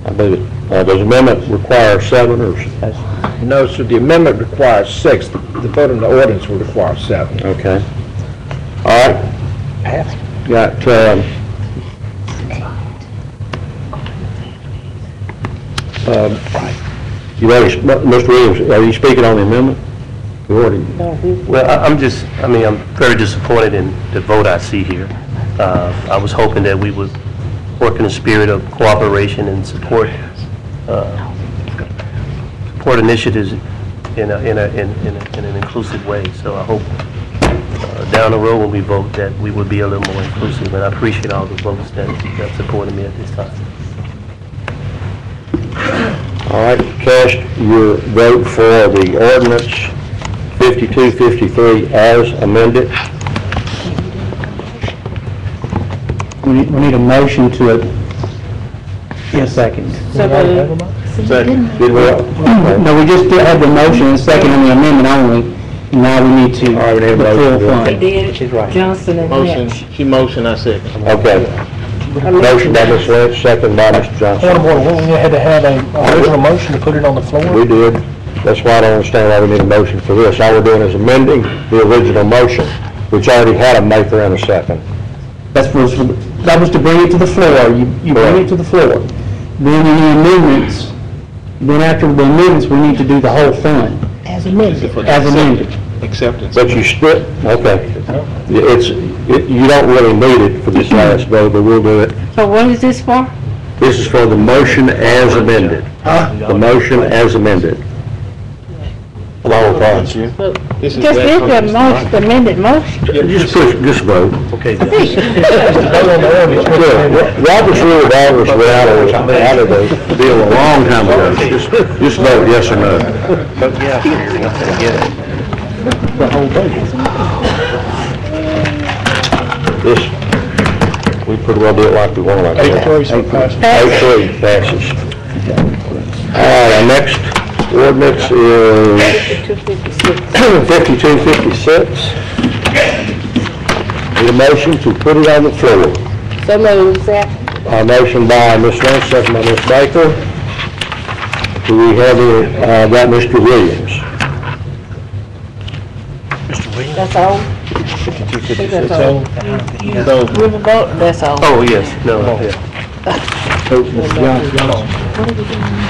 I believe it. Does the amendment require 7 or? No, sir, the amendment requires 6. The vote on the ordinance will require 7. Okay. All right. Got, Mr. Williams, are you speaking on the amendment? Well, I'm very disappointed in the vote I see here. I was hoping that we would work in a spirit of cooperation and support initiatives in an inclusive way. So I hope down the road when we vote, that we would be a little more inclusive, and I appreciate all the votes that supported me at this time. All right, cast your vote for the ordinance 5253 as amended. We need a motion to it in a second. Second. No, we just had the motion and second on the amendment only. Now we need to, All right, we need a the full motion. fund. He did. She's right. Johnson and Lynch. She motioned, I said. Okay. Motion by Ms. Lynch, second by Mr. Johnson. Point of order, wouldn't we had to have a original motion to put it on the floor? We did. That's why I don't understand why we need a motion for this. All we're doing is amending the original motion, which already had a maker and a second. That was to bring it to the floor. You bring it to the floor. Then any amendments, then after the amendments, we need to do the whole fund. As amended. As amended. Acceptance. But you split, okay. You don't really need it for this last vote, but we'll do it. So what is this for? This is for the motion as amended. The motion as amended. The whole fund. Just did the most amended motion. Just vote. Okay, Yeah, Robert's Rule of Orders were out of the deal a long time ago. Just vote yes or no. This, we pretty well do it like we want like that. 8-3 passes. All right, our next ordinance is 5256. Need a motion to put it on the floor. So moved, second. Motion by Ms. Lynch, second by Ms. Baker. Do we have got Mr. Williams? That's all. That's all. Riverboat, that's all. Oh, yes, no, yeah.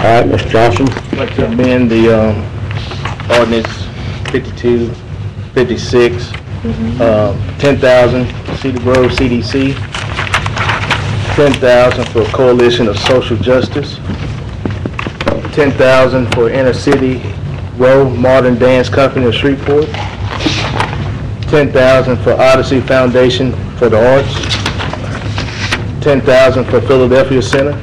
All right, Mr. Johnson. I'd like to amend the ordinance 5256, 10,000 Cedar Grove CDC, 10,000 for Coalition of Social Justice, 10,000 for Inner City Row Modern Dance Company of Shreveport, 10,000 for Odyssey Foundation for the Arts, 10,000 for Philadelphia Center,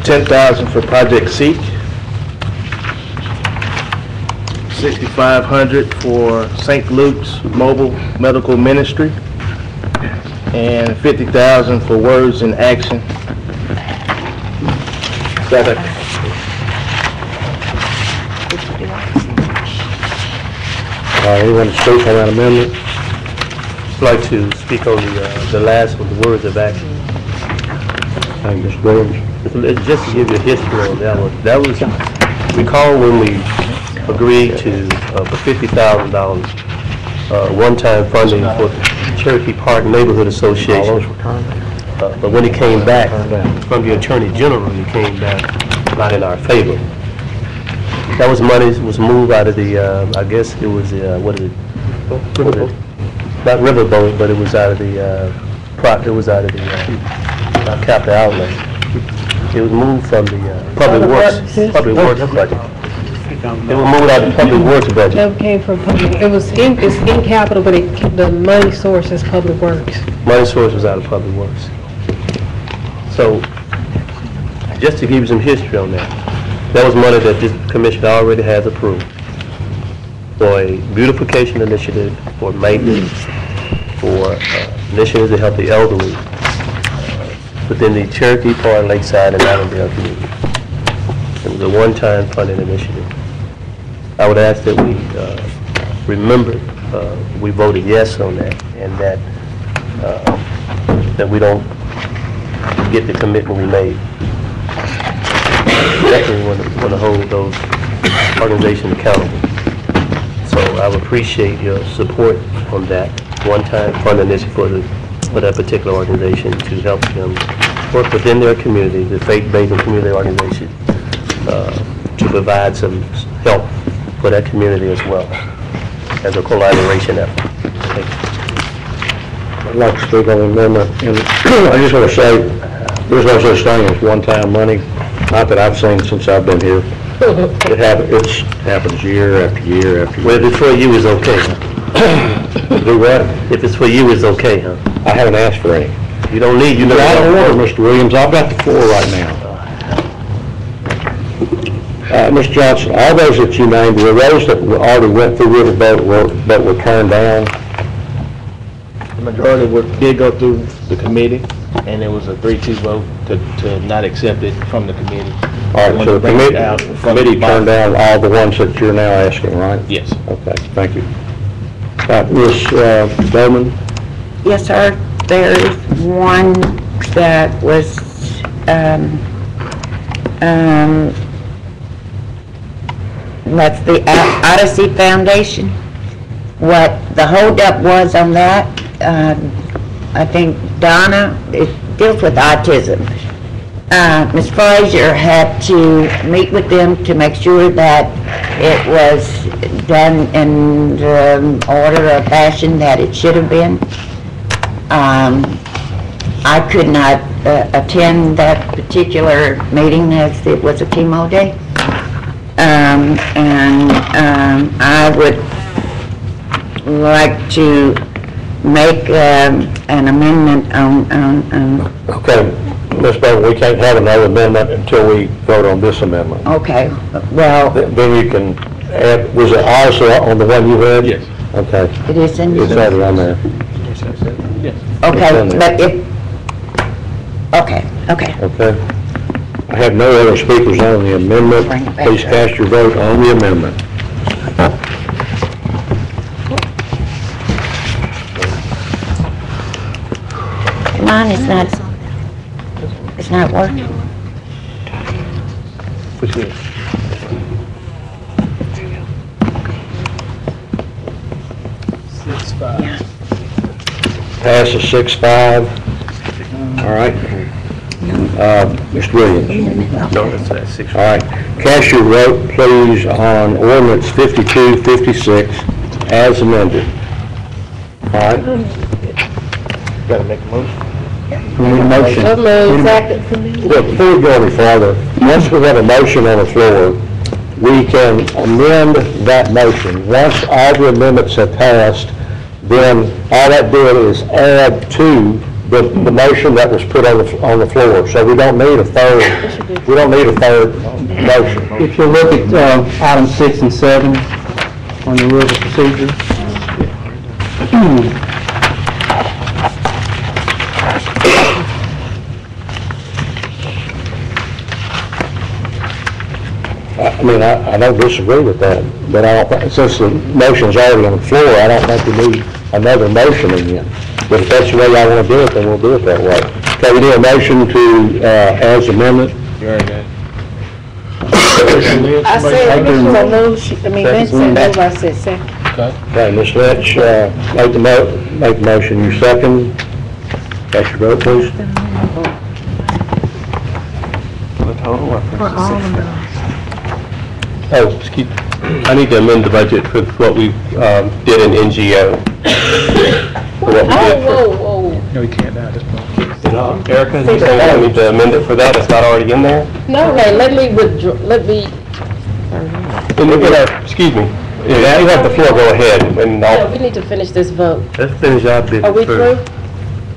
10,000 for Project Seek, 6,500 for St. Luke's Mobile Medical Ministry, and 50,000 for Words in Action. Second. Anyone to speak on that amendment? I'd like to speak on the last one, the Words of Action. Thank you, Mr. Williams. Just to give you a history on that one, recall when we agreed to for $50,000 one-time funding for Cherokee Park Neighborhood Association. But when it came back from the Attorney General, it came back not in our favor. That was money was moved out of the, I guess it was, what is it? Not Riverboat, but it was out of the, capital outlay. It was moved from the public works budget. It was moved out of the public works budget. That came from public, it's in capital, but the money source is public works. Money source was out of public works. So, just to give you some history on that, that was money that this commission already has approved for a beautification initiative, for maintenance, for initiatives to help the elderly within the Cherokee Park, Lakeside, and Allendale community. It was a one-time funding initiative. I would ask that we remember we voted yes on that, and that we don't get the commitment we made. Definitely want to hold those organizations accountable. So I would appreciate your support on that one-time funding initiative for that particular organization to help them work within their community, the faith-based and community organization, to provide some help for that community as well as a collaboration effort. Thank you. I'd like to speak on the amendment, and I just want to say, there's no such thing as one-time money, not that I've seen since I've been here. It happens year after year after year. Well, before you was okay. Do what? If it's for you, it's okay, huh? I haven't asked for any. You don't need, you know. You're out of order, Mr. Williams. I've got the floor right now. Mr. Johnson, all those that you named, were those that already went through Riverboat but were turned down? The majority did go through the committee, and it was a 3-2 vote to not accept it from the committee. All right, so the committee turned down all the ones that you're now asking, right? Yes. Okay, thank you. Ms. Bowman? Yes, sir. There is one that was, that's the Odyssey Foundation. What the holdup was on that, I think Donna, it deals with autism. Ms. Frazier had to meet with them to make sure that it was done in the order or fashion that it should have been. I could not attend that particular meeting as it was a chemo day. I would like to make an amendment on Okay, Ms. Bowman, we can't have another amendment until we vote on this amendment. okay, well, Then you can add, was it also on the one you had? Yes. Okay, it is in. it's already on there. Okay, It's in but if, okay. Okay. I have no other speakers on the amendment. Bring it back. Please cast your vote on the amendment. Mine is not, it's not working. Which is? Passes 6-5. All right. Mr. Williams. No, that's 6. All right. Cast your vote, please, on ordinance 5256 as amended. All right. Got to make a motion. We need a motion. Well, before we go any farther, once we have a motion on the floor, we can amend that motion. Once all the amendments have passed, then all that did is add to the motion that was put on the floor. So we don't need a third motion. If you look at items 6 and 7 on the rules of procedure. I mean, I don't disagree with that, but I don't, since the motion's already on the floor, I don't think we need another motion again. But if that's the way y'all want to do it, then we'll do it that way. Okay, we need a motion to, as amendment. You already got it. I said, Vince said move, I said second. Okay, Ms. Lynch, make the motion, you second. Cast your vote, please. Oh, excuse, I need to amend the budget for what we did in NGO. For what we did for- No, you can't now, just Erica, you saying I need to amend it for that? It's not already in there? No, okay, let me withdraw, Excuse me. Yeah, you have the floor, go ahead, and no, I'll, we need to finish this vote. let's finish our business Are we first. through?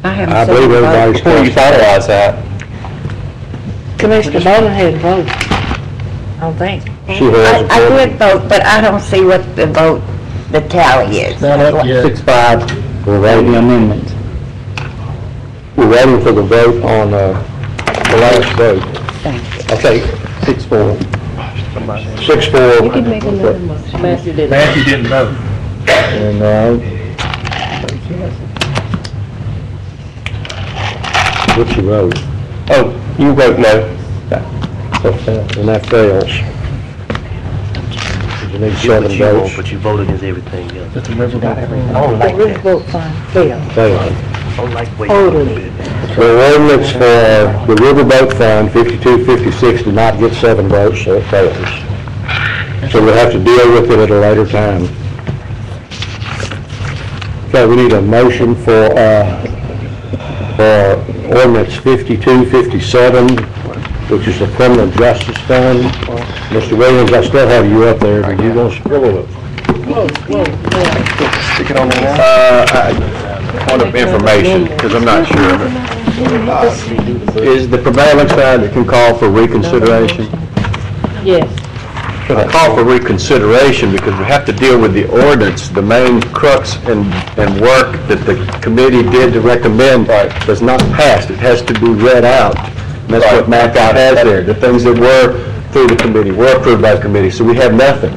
I believe everybody's. Before you finalize that, Commissioner Bowman had voted. I don't think. She has. I did vote, but I don't see what the vote, the tally is. Not up yet. 6-5 We're for the waiting, amendment. we're waiting for the vote on, the last vote. Thank you. Okay, 6-4. 6-4. You can make another motion. Matthew did. Matthew didn't vote. And, what's your vote? oh, you vote no. And that fails. You need 7 votes. But you vote against everything else. Just a river vote. I don't like The that. vote fine, failed. Failed. I don't like waiting. Totally. The ordinance for the Riverboat Fund, 5256, did not get 7 votes, so it fails. So we'll have to deal with it at a later time. Okay, we need a motion for ordinance 5257, which is the Criminal Justice Fund. Mr. Williams, I still have you up there, but you going to scribble it? Stick it on there now. Point of information, because I'm not sure of it. Is the prevailing side that can call for reconsideration? Yes. Can I call for reconsideration, because we have to deal with the ordinance, the main crux and work that the committee did to recommend does not pass. It has to be read out. And that's what MacOut has there. The things that were through the committee were approved by the committee, so we have nothing.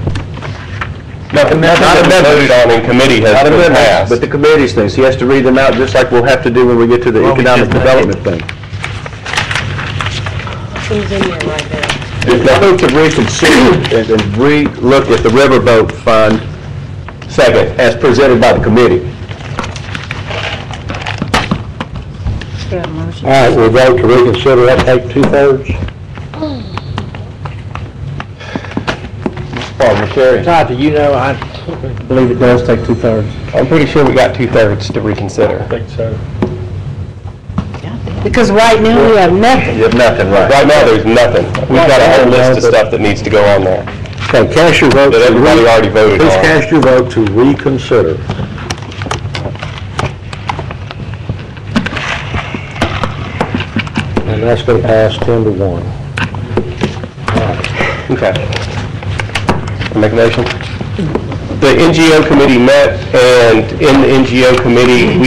Nothing that was voted on in committee has been passed. But the committee's things, he has to read them out, just like we'll have to do when we get to the economic development thing. Who's in there right now? If I move to reconsider and re-look at the riverboat fund, second, as presented by the committee. All right, we'll vote to reconsider, that take 2/3? Todd, do you know, I believe it does take 2/3. I'm pretty sure we got 2/3 to reconsider. I think so. Because right now we have nothing. You have nothing, right? Right now, there's nothing. We've got a whole list of stuff that needs to go on there. Okay, cast your vote. That everybody already voted on. Please cast your vote to reconsider. And that's going to pass 10-1. Okay. Make a motion. The NGO committee met, and in the NGO committee,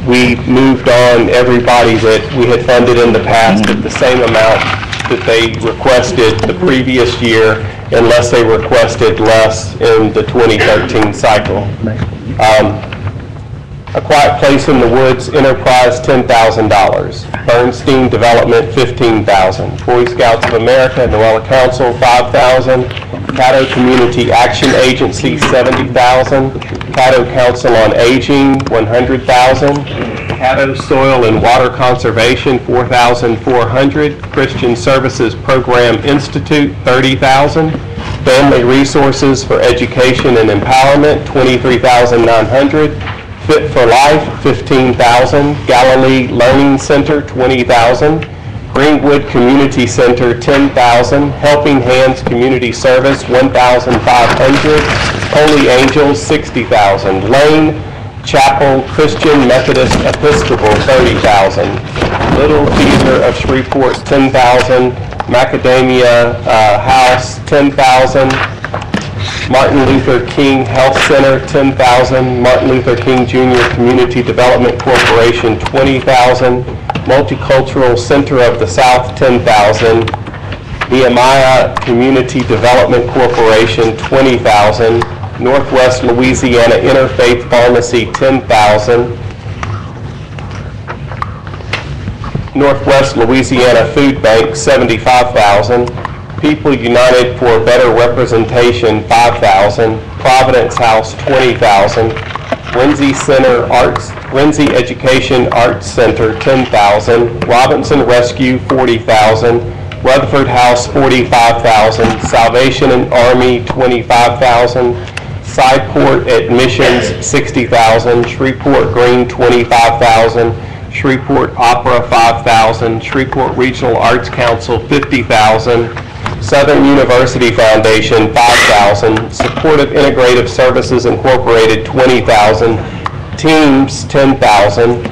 we moved on everybody that we had funded in the past at the same amount that they requested the previous year, unless they requested less in the 2013 cycle. A Quiet Place in the Woods Enterprise, $10,000. Bernstein Development, $15,000. Boy Scouts of America, Noella Council, $5,000. Caddo Community Action Agency, $70,000. Caddo Council on Aging, $100,000. Caddo Soil and Water Conservation, $4,400. Christian Services Program Institute, $30,000. Family Resources for Education and Empowerment, $23,900. Fit for Life, $15,000. Galilee Learning Center, $20,000. Greenwood Community Center, $10,000. Helping Hands Community Service, $1,500. Holy Angels, $60,000. Lane Chapel Christian Methodist Episcopal, $30,000. Little Theater of Shreveport, $10,000. Macadamia House, $10,000. Martin Luther King Health Center, $10,000. Martin Luther King Jr. Community Development Corporation, $20,000. Multicultural Center of the South, $10,000. Nehemiah Community Development Corporation, $20,000. Northwest Louisiana Interfaith Pharmacy, $10,000. Northwest Louisiana Food Bank, $75,000. People United for Better Representation, $5,000. Providence House, $20,000. Lindsay Education Arts Center, $10,000. Robinson Rescue, $40,000. Rutherford House, $45,000. Salvation and Army, $25,000. Sideport Admissions, $60,000. Shreveport Green, $25,000. Shreveport Opera, $5,000. Shreveport Regional Arts Council, $50,000. Southern University Foundation, $5,000. Supportive Integrative Services Incorporated, $20,000. Teams, $10,000.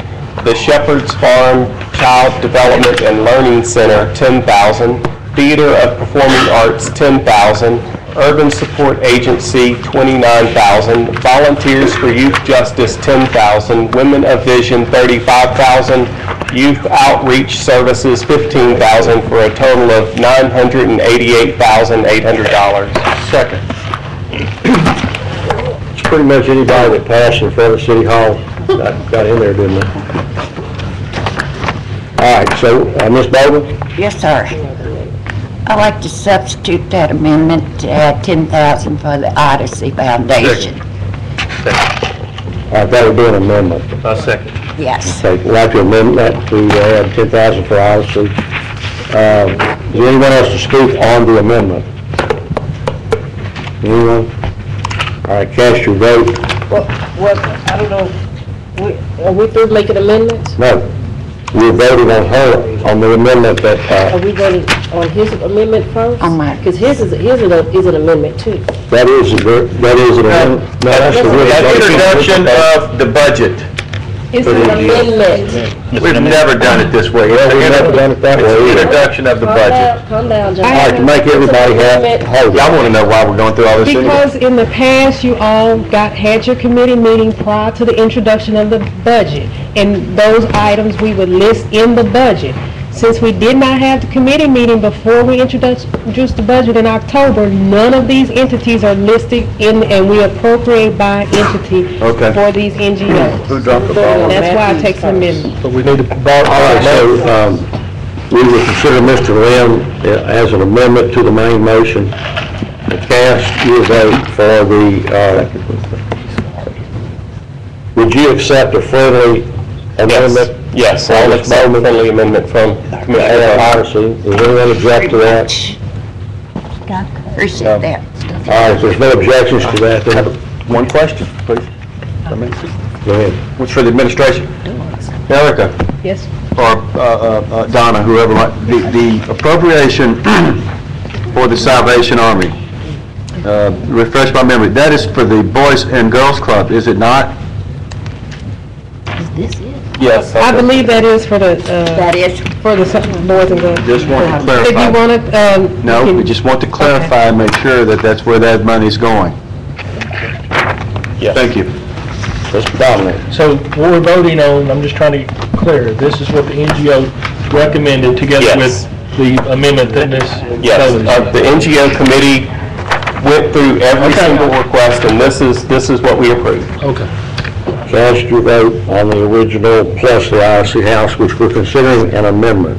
The Shepherd's Farm Child Development and Learning Center, $10,000. Theater of Performing Arts, $10,000. Urban Support Agency, $29,000. Volunteers for Youth Justice, $10,000. Women of Vision, $35,000. Youth Outreach Services, $15,000, for a total of $988,800. Second. It's pretty much anybody that passed in front of City Hall got in there, didn't they? All right, so, Ms. Baldwin? Yes, sir. I'd like to substitute that amendment to add $10,000 for the Odyssey Foundation. That would be an amendment. I'll second. Yes. Okay, we'd like to amend that to add 10,000 for Odyssey. Is there anyone else to speak on the amendment? Anyone? All right, cast your vote. Well, I don't know, are we through making amendments? No, we're voting on her on the amendment that, Are we voting on his amendment first? On mine. Because his is an amendment too. that is an amendment. No, that's the Introduction of the budget. It's An an amendment. We've never done it this way. Well, we've never done it that way either. Introduction of the budget. Calm down, John. All right, to make everybody happy, Y'all want to know why we're going through all this anyway? Because in the past, you all had your committee meeting prior to the introduction of the budget, and those items we would list in the budget. Since we did not have the committee meeting before we introduced the budget in October, none of these entities are listed in, and we appropriate by entity Okay. for these NGOs. Who dropped the ball? That's why it takes an amendment. So we need to vote. All right, so, we will consider Mr. Lim as an amendment to the main motion. Cast your vote for the, would you accept a friendly amendment? Yes, I'll accept a friendly amendment from Commissioner Bowman. Odyssey. Is anyone object to that? Appreciate that. All right, if there's no objections to that, then One question, please. go ahead. What's for the administration? Erica, Yes? or Donna, whoever, the appropriation for the Salvation Army, refresh my memory, that is for the Boys and Girls Club, is it not? Yes. I believe that is for the, That is, for the boys and girls. Just want to clarify. If you want to, No, we just want to clarify and make sure that that's where that money's going. Yes. Thank you. Mr. Dominic. So what we're voting on, I'm just trying to be clear, this is what the NGO recommended together Yes. with the amendment that this. Yes, the NGO committee went through every single request, and this is what we approved. Okay. Cast your vote on the original plus the Odyssey House, which we're considering an amendment.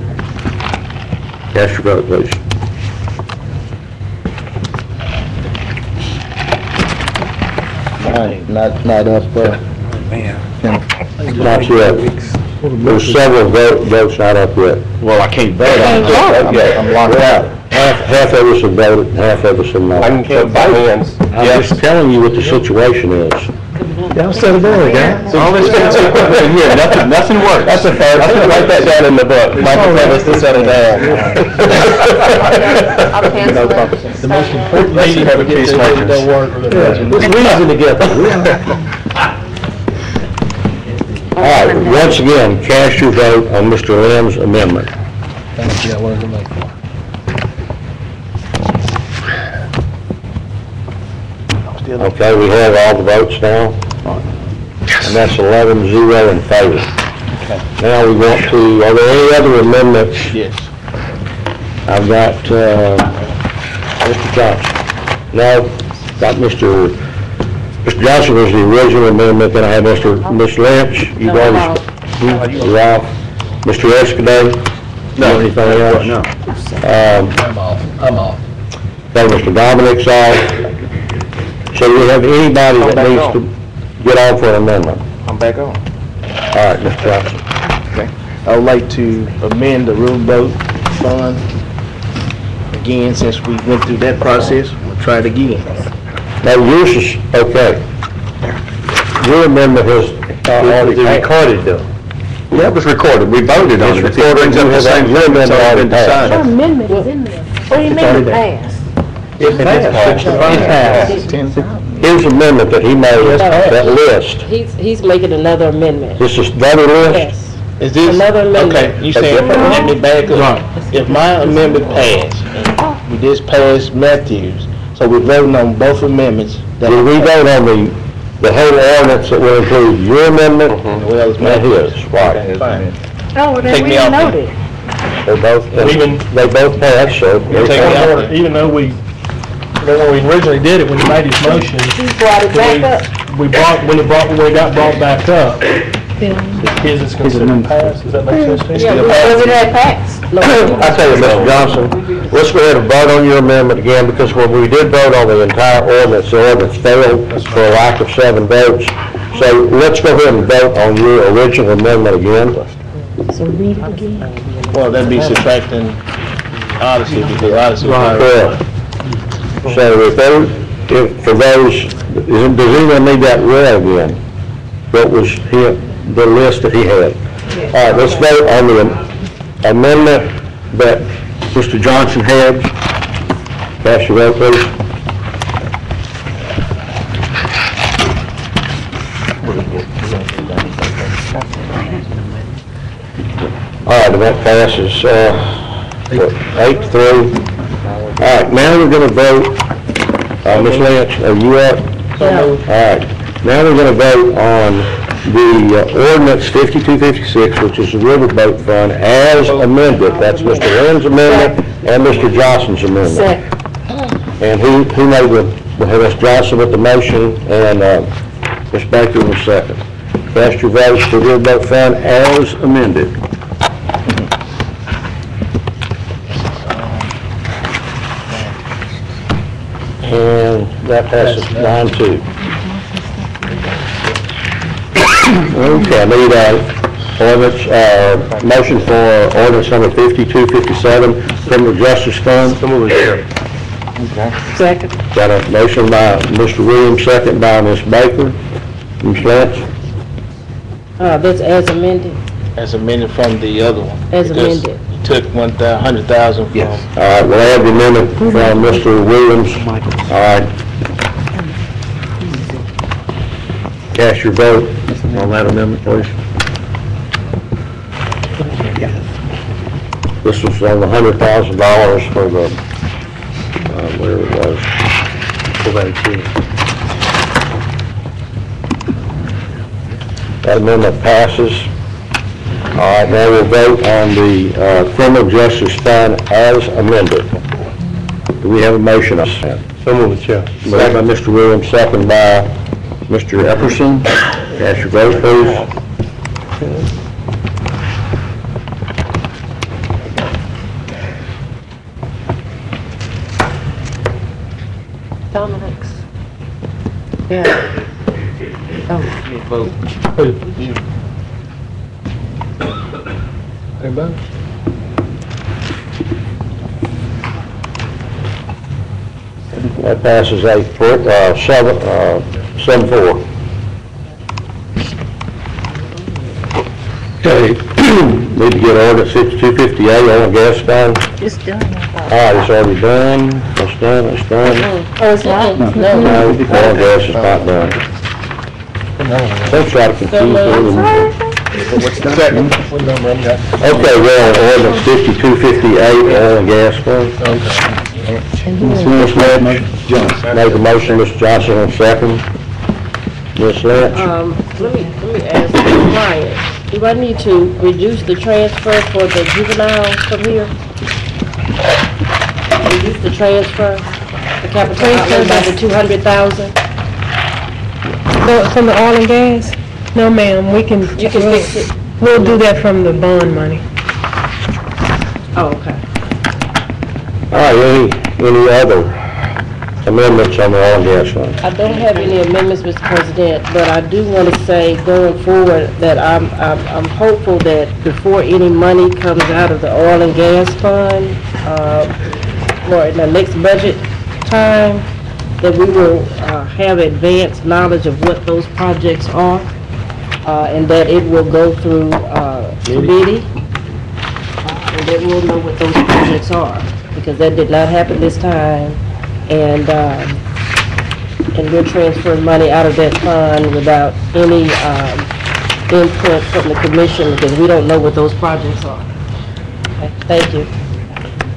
Cast your vote, please. Not up, Not yet. There's several votes not up yet. Well, I can't vote on it. I'm locked out. Half of us have voted, and half of us have not. I can vote by hands. I'm just telling you what the situation is. Y'all said it earlier, guys. All this fancy equipment in here, nothing works. That's a fair, I'm gonna write that down in the book. Michael told us to settle down. The most important meeting have a to get peace to makers. the work. Let's reason together. All right, once again, cast your vote on Mr. Lim's amendment. Thank you, I wanted to make. Okay, we have all the votes now? And that's 11-0 in favor. Now we want to, are there any other amendments? Yes. I've got, Mr. Johnson. No, got Mr. Johnson was the original amendment, then I have Ms. Lynch. You've already, Ralph, Mr. Escaday. No. Anything else? No. I'm off. Okay, Mr. Dominic's off. So do we have anybody that needs to get on for an amendment? I'm back on. All right, Mr. Johnson. Okay. I would like to amend the riverboat fund. Again, since we went through that process, we'll try it again. Now, yours is, okay. Your amendment has already recorded, though. Yeah, it was recorded, we voted on it. It's recorded, you have that amendment already passed. Our amendment is in there. What do you mean it passed? It passed. His amendment that he made, that list. He's making another amendment. This is the other list? Yes. Is this? Another amendment. Okay, you saying, let me back up. If my amendment passed, we just passed Matthews, so we're voting on both amendments. Will we vote on the whole ordinance that will include your amendment Well, it's and his? Okay, fine. Oh, then Take we me off noted. They both passed, so. Take me out. Even though we, when we originally did it, when you made his motion, He brought it back up. when it got brought back up, his is considered passed, does that make sense to you? Yeah, we voted that passed. No, I tell you, Mr. Johnson, let's go ahead and vote on your amendment again, because when we did vote on the entire ordinance, the ordinance failed for a lack of 7 votes. So let's go ahead and vote on your original amendment again. So read it again. Well, that'd be subtracting Odyssey, because Odyssey. Correct. So if for those, does anyone need that read again? What was the list that he had? All right, let's vote on amendment that Mr. Johnson had. Cast your vote, please. All right, and that passes, 8-3. All right, now we're going to vote, Ms. Lynch, are you up? Yeah. All right, now we're going to vote on the ordinance 5256, which is the Riverboat Fund, as amended. That's Mr. Lynn's amendment and Mr. Johnson's amendment. Second. And who made Ms. Johnson with the motion, and Ms. Baker was second. Cast your votes for Riverboat Fund as amended. And that passes 9-2. Okay, I need motion for ordinance number 5257, Criminal Justice Fund. Second. Got a motion by Mr. Williams, second by Ms. Baker. Ms. Lynch? That's as amended. As amended from the other one. As Because amended. you took 100,000 from. Yes. All right, we'll add the amendment from Mr. Williams. All right. Cast your vote on that amendment, please. This was on the $100,000 for the, where it was. That amendment passes. All right, now we'll vote on the Criminal Justice Fund as amended. Do we have a motion on that? So moved, Chair. Moved by Mr. Williams, second by Mr. Epperson. Cast your vote, please. Dominic's. Yeah. Oh. Vote. Everybody? That passes 7-4. Okay, need to get ordinance 5258 on the gas fund. It's done. All right, it's already done. It's done, it's done. Oh, it's not? No, oil and gas is not done. Don't try to confuse me. What's the second? What number I'm got? Okay, we're on ordinance 5258, oil and gas fund. Ms. Lynch made the motion, Mr. Johnson on second. Ms. Lynch? Let me ask Brian, do I need to reduce the transfer for the juvenile from here? Reduce the transfer, the capital outlay by the 200,000? From the oil and gas? No, ma'am, we can. You can fix it? We'll do that from the bond money. Oh, okay. All right, any other amendments on the oil and gas fund? I don't have any amendments, Mr. President, but I do want to say going forward that I'm hopeful that before any money comes out of the oil and gas fund, or in the next budget time, that we will have advanced knowledge of what those projects are, and that it will go through committee, and that we'll know what those projects are, because that did not happen this time, and we're transferring money out of that fund without any input from the commission, because we don't know what those projects are. Okay, thank you.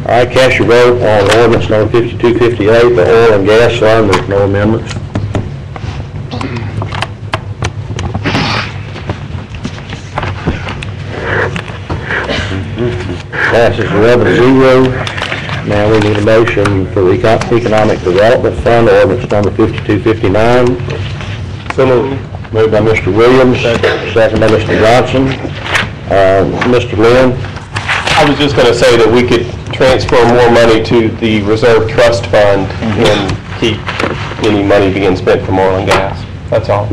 All right, cast your vote on ordinance number 5258, the oil and gas fund. There's no amendments. Passes 11-0. Now we need a motion for the Economic Development Fund, ordinance number 5259. So moved. Moved by Mr. Williams, second by Mr. Johnson. Mr. Lynn? I was just going to say that we could transfer more money to the reserve trust fund and keep any money being spent from oil and gas. That's all.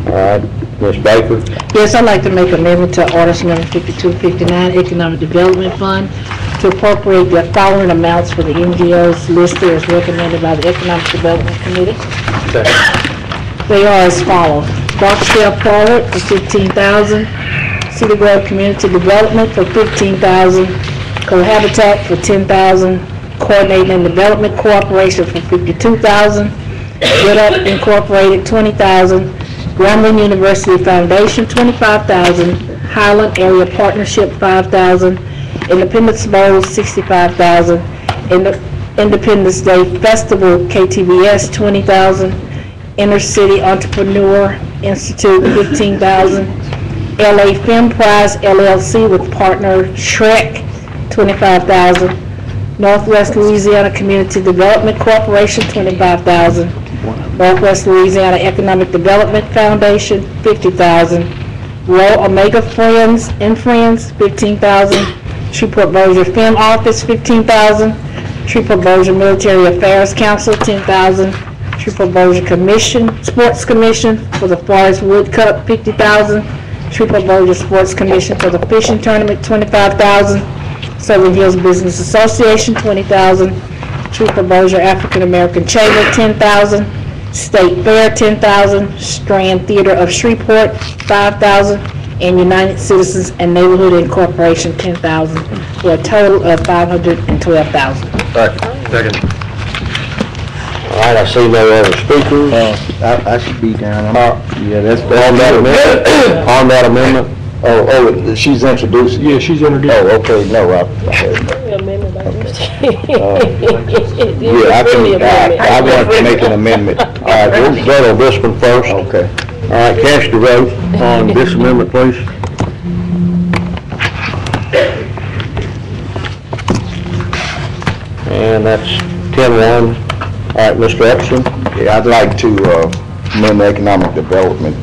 All right, Ms. Baker? Yes, I'd like to make amendment to ordinance number 5259, Economic Development Fund, to appropriate the following amounts for the NGOs listed as recommended by the Economic Development Committee. They are as follows. Barksdale Forward for $15,000. Cedar Grove Community Development for $15,000, Cohabitat for $10,000, Coordinating and Development Corporation for $52,000, Get Up Incorporated $20,000, Grambling University Foundation $25,000, Highland Area Partnership $5,000, Independence Bowl $65,000, Independence Day Festival KTVS $20,000, Inner City Entrepreneur Institute $15,000, LA Film Prize LLC with partner Shrek $25,000, Northwest Louisiana Community Development Corporation $25,000, Northwest Louisiana Economic Development Foundation $50,000, Royal Omega Friends and Friends $15,000, Shreveport Bossier Film Office $15,000, Shreveport Bossier Military Affairs Council $10,000, Shreveport Bossier Commission, Sports Commission for the Forest Wood Cup $50,000, Shreveport Bossier Sports Commission for the Fishing Tournament $25,000, Southern Hills Business Association $20,000, Shreveport Bossier African American Chamber $10,000, State Fair $10,000, Strand Theater of Shreveport $5,000, and United Citizens and Neighborhood Incorporation $10,000, for a total of $512,000. Second. All right, I see no other speakers. I should be down. Yeah, that's on that amendment. On that amendment. Oh, she's introduced. Yeah, she's introduced. Oh, okay, no, Yeah, I want to make an amendment. All right, we'll vote on this one first. Okay. All right, cast your vote on this amendment, please. And that's 10-1. All right, Mr. Epson. Yeah, I'd like to amend the economic development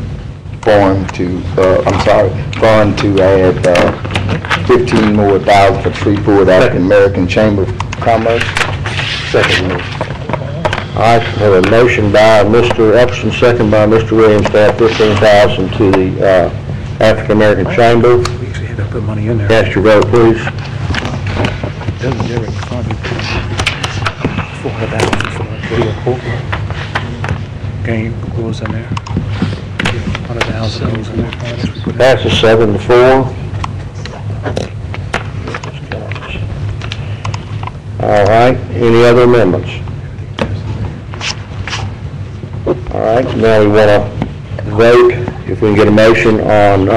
fund to add 15 more thousand for Shreveport African American Chamber of Commerce. Second. All right, I have a motion by Mr. Epson, second by Mr. Williams to add 15,000 to the African American Chamber. We actually had to put money in there. Cast your vote, please. Doesn't generate fund. 400,000 for gain goes in there. 100,000 goes in there. Passes 7-4. All right, any other amendments? All right, now we want to vote, if we can get a motion on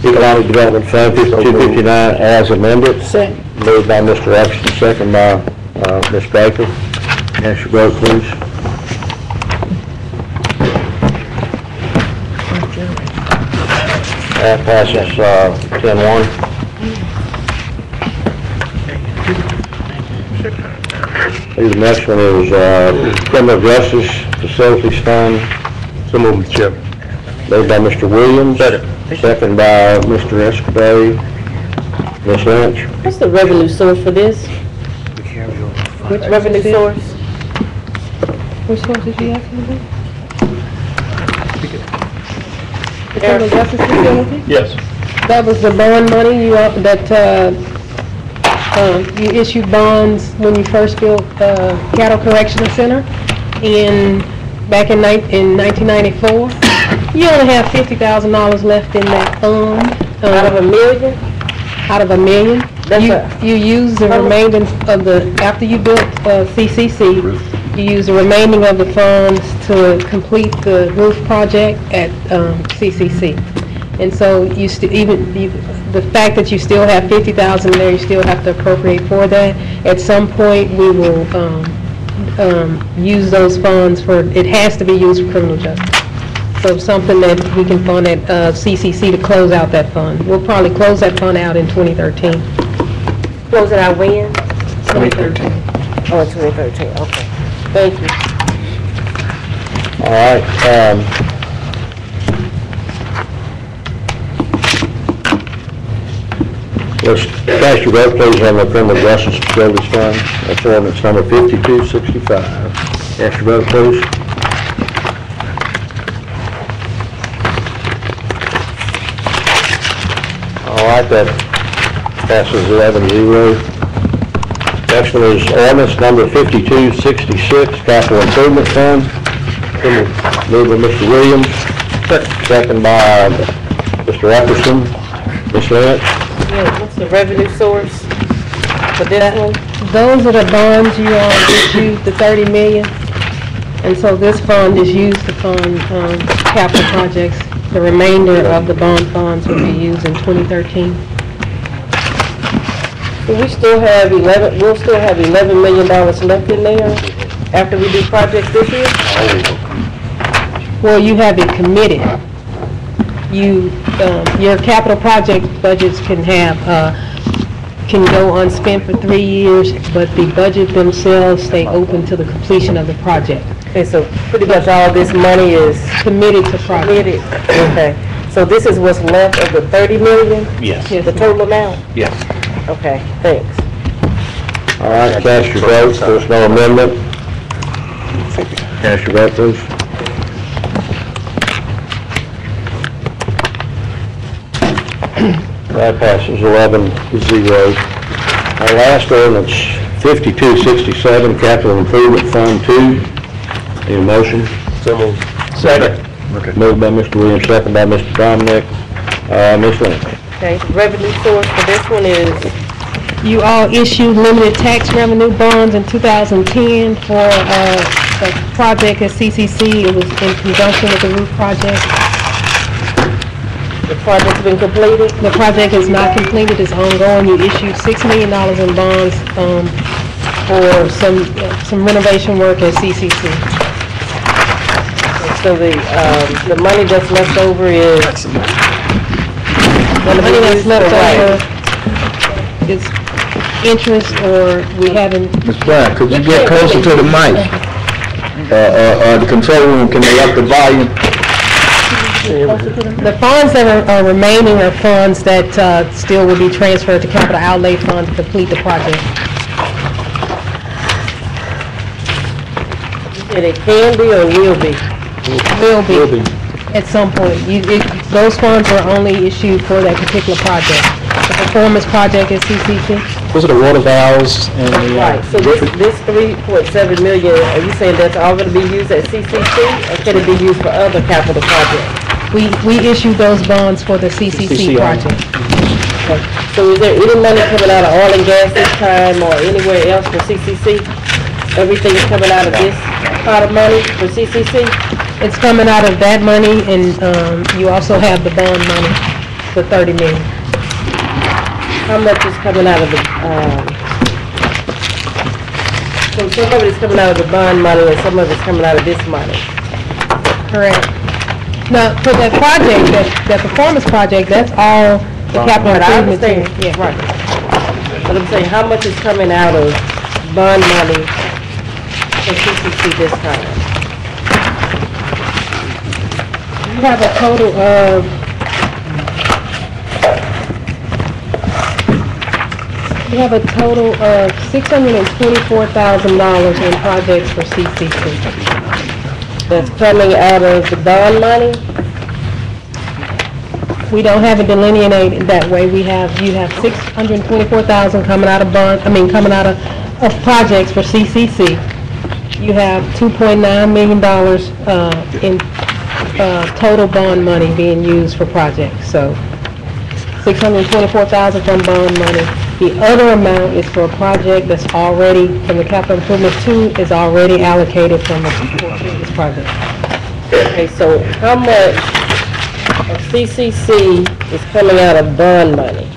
Economic Development Fund 5259 as amended. Second. Moved by Mr. Epson, second by Ms. Baker. Cast your vote, please. That passes 10-1. The next one is Criminal Justice Facilities Fund. So moved, Chair. Moved by Mr. Williams. Second by Mr. Escabay. Ms. Lynch. What's the revenue source for this? Which revenue source? Which source is she asking about? The criminal justice facility? Yes. That was the bond money you issued bonds when you first built Caddo Correctional Center back in 1994. You only have $50,000 left in that fund. Out of $1 million? Out of $1 million. You use the remaining of after you built CCC, you use the remaining of the funds to complete the roof project at CCC. And so the fact that you still have $50,000 there, you still have to appropriate for that. At some point, we will use those funds it has to be used for criminal justice. So something that we can fund at CCC to close out that fund. We'll probably close that fund out in 2013. Close it out when? 2013. Oh, 2013, okay. Thank you. All right. Let's cast your vote, please, on the Criminal Justice Facilities Fund. That's ordinance number 5265. Cast your vote, please. All right, that passes 11-0. Next one is ordinance number 5266, Capital Improvement Fund. Moved by Mr. Williams, second by Mr. Epperson, Ms. Lynch. Yeah, what's the revenue source for this one? Those are the bonds you all issued, the 30 million. And so this fund is used to fund capital projects. The remainder of the bond funds will be used in 2013. We still have we'll still have $11 million left in there after we do projects this year? Well, you have it committed. Your capital project budgets can go unspent for 3 years, but the budget themselves stay open to the completion of the project. Okay, so pretty much all this money is committed to project. Okay, so this is what's left of the 30 million? Yes. The total amount? Yes. Okay, thanks. All right, cast your votes. There's no amendment. Cast your vote, please. That passes 11-0. Our last ordinance, 5267, Capital Improvement Fund 2. Need a motion? So moved. Second. Okay. Moved by Mr. Williams, second by Mr. Dominic. Ms. Lynch. Okay, revenue source for this one is? You all issued limited tax revenue bonds in 2010 for a project at CCC. It was in conjunction with the roof project. The project's been completed? The project is not completed, it's ongoing. You issued $6 million in bonds for some renovation work at CCC. So the money that's left over is? The money that's left over is interest, or we haven't... Ms. Brown, could you get closer to the mic? The control room, can they up the volume? The funds that are remaining are funds that still will be transferred to capital outlay fund to complete the project. And it can be or will be? Will be. At some point. Those funds were only issued for that particular project. The performance project at CCC. Those are the water valves and the... Right, so this 3.7 million, are you saying that's all going to be used at CCC, or can it be used for other capital projects? We issued those bonds for the CCC project. Okay. So is there any money coming out of oil and gas this time, or anywhere else for CCC? Everything is coming out of this pot of money for CCC? It's coming out of that money, and you also have the bond money, the 30 million. How much is coming out of the, so some of it is coming out of the bond money and some of it's coming out of this money? Correct. Now, for that project, that performance project, that's all the capital improvement. Yeah, right. But I'm saying, how much is coming out of bond money for CCC this time? You have a total of $624,000 in projects for CCC. That's coming out of the bond money? We don't have it delineated that way. You have $624,000 coming out of coming out of projects for CCC. You have $2.9 million in total bond money being used for projects. So $624,000 from bond money. The other amount is for a project that's already, from the capital improvement 2, is already allocated from this project. Okay, so how much of CCC is coming out of bond money?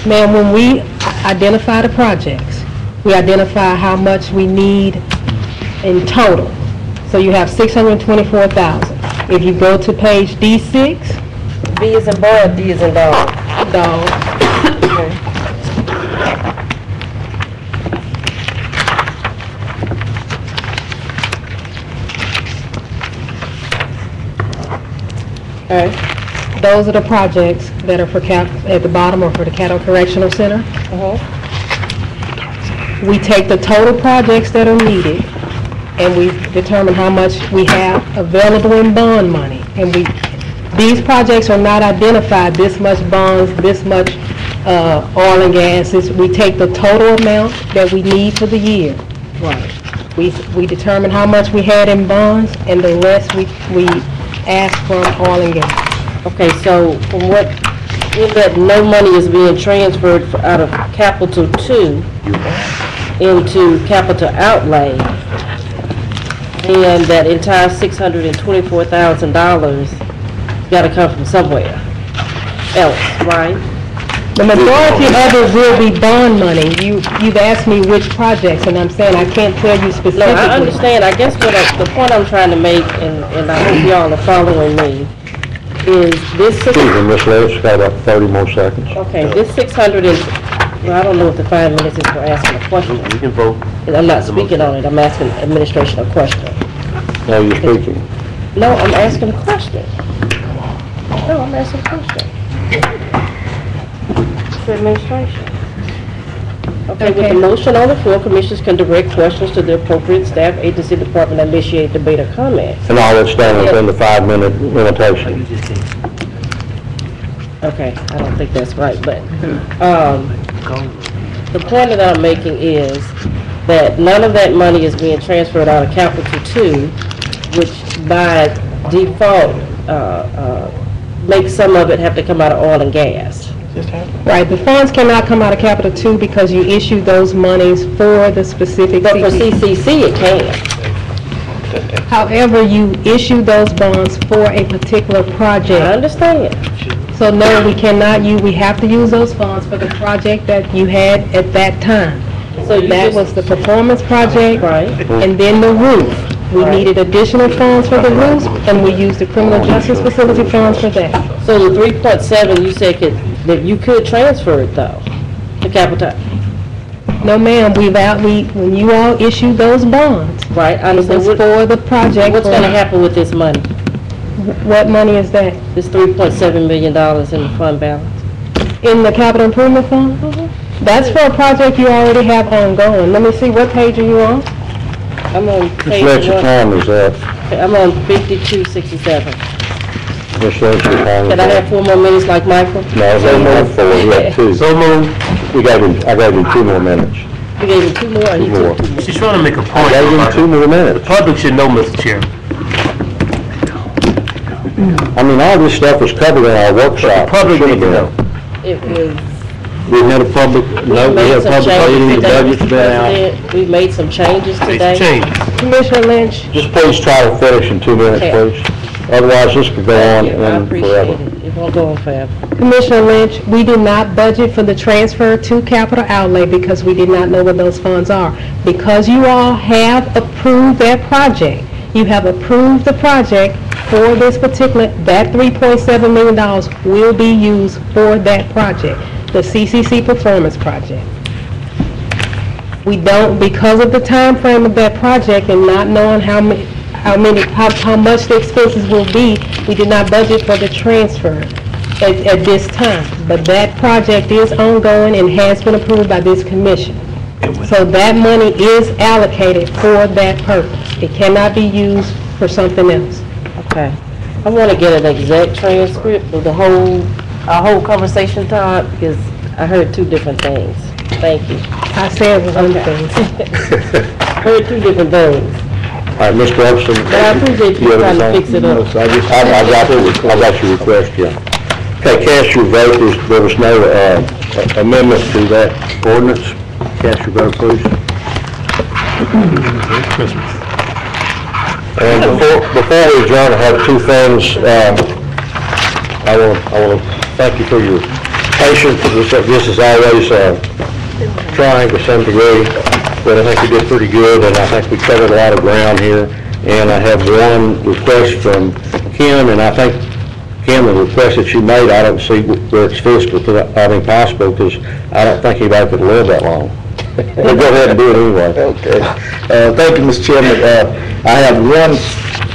Ma'am, when we identify the projects, we identify how much we need in total. So you have $624,000. If you go to page D6. B is in boy or D is in dog? Dog. Okay. Okay. Those are the projects that are for at the bottom or for the Caddo Correctional Center. We take the total projects that are needed, and we determine how much we have available in bond money. And these projects are not identified, this much bonds, this much oil and gas. We take the total amount that we need for the year. Right. We determine how much we had in bonds, and the rest we asked from oil and gas. Okay, so from what, in that no money is being transferred out of Capital 2 into capital outlay, and that entire $624,000 got to come from somewhere else, right? The majority of it will be bond money. You've asked me which projects, and I'm saying I can't tell you specifically. No, I understand. I guess the point I'm trying to make, and I hope y'all are following me, is this Excuse me, Ms. Lewis, got about 30 more seconds. okay, this 600 is, well, I don't know if the 5 minutes is for asking a question. You can vote. I'm not speaking on it, I'm asking administration a question. Now you're speaking. No, I'm asking a question. No, I'm asking a question. To administration. Okay, with the motion on the floor, commissioners can direct questions to the appropriate staff, agency, department, and initiate debate or comment. And all that's done within the 5-minute limitation. Okay, I don't think that's right, but, the point that I'm making is that none of that money is being transferred out of Capital 2, which by default, makes some of it have to come out of oil and gas. Right, the funds cannot come out of Capital 2 because you issue those monies for the specific. But for CCC, it can. However, you issue those bonds for a particular project. I understand. So no, we cannot we have to use those funds for the project that you had at that time. So that was the performance project. Right. And then the roof. We needed additional funds for the roof, and we used the criminal justice facility funds for that. So the 3.7, you said that you could transfer it though, to Capital? No ma'am, when you all issued those bonds. Right, I It understand. was for the project. What's going to happen with this money? What money is that? This $3.7 million in the fund balance? In the capital improvement fund? That's for a project you already have ongoing. Let me see, what page are you on? I'm on page Ms. Lexi, time is up. I'm on 5267. Ms. Lexi, time is Can I have 4 more minutes like Michael? No, they have 4, we have 2. So moved. I gave him 2 more minutes. You gave him 2 more, or he 2 more. took 2 more? She's trying to make a I point. gave him 2 more minutes. The public should know, Mr. Chairman. I mean, all this stuff was covered in our workshop. The public need to know. It was, We had a public, no, we had a public meeting, the budget's been out. we made some changes today. Change. Commissioner Lynch? Just please try to finish in 2 minutes, Okay. please. Otherwise, this could go on I and appreciate forever. it. It won't go on forever. Commissioner Lynch, we did not budget for the transfer to capital outlay because we did not know what those funds are. Because you all have approved that project, you have approved the project for this particular, that $3.7 million will be used for that project, the CCC performance project. We don't, because of the time frame of that project and not knowing how much the expenses will be, we did not budget for the transfer at this time. But that project is ongoing and has been approved by this commission. So that money is allocated for that purpose. It cannot be used for something else. Okay. I want to get an exact transcript of our whole conversation, Todd, because I heard 2 different things. Thank you. I said one thing. Heard 2 different things. All right, Mr. Epson. But I appreciate you trying to fix it up. I got your request, yeah. Okay, cast your vote. There was no amendment to that ordinance. Cast your vote, please. And before we adjourn, I have 2 things. I want to thank you for your patience. This is always trying to some degree, but I think we did pretty good, and I think we covered a lot of ground here. And I have one request from Kim, and I think, Kim, the request that you made, I don't see where it's possible, because I don't think anybody could live that long. We'll go ahead and do it anyway. Okay. Thank you, Mr. Chairman. I have one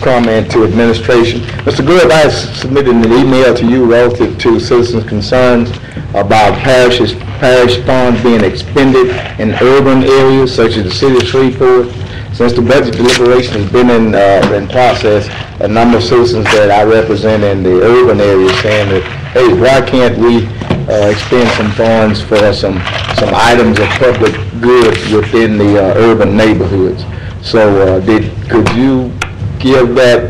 comment to administration. Mr. Good, I submitted an email to you relative to citizens' concerns about parish funds being expended in urban areas such as the city of Shreveport. Since the budget deliberation has been in process, a number of citizens that I represent in the urban areas saying that, hey, why can't we expend some funds for some items of public good within the urban neighborhoods? So could you give that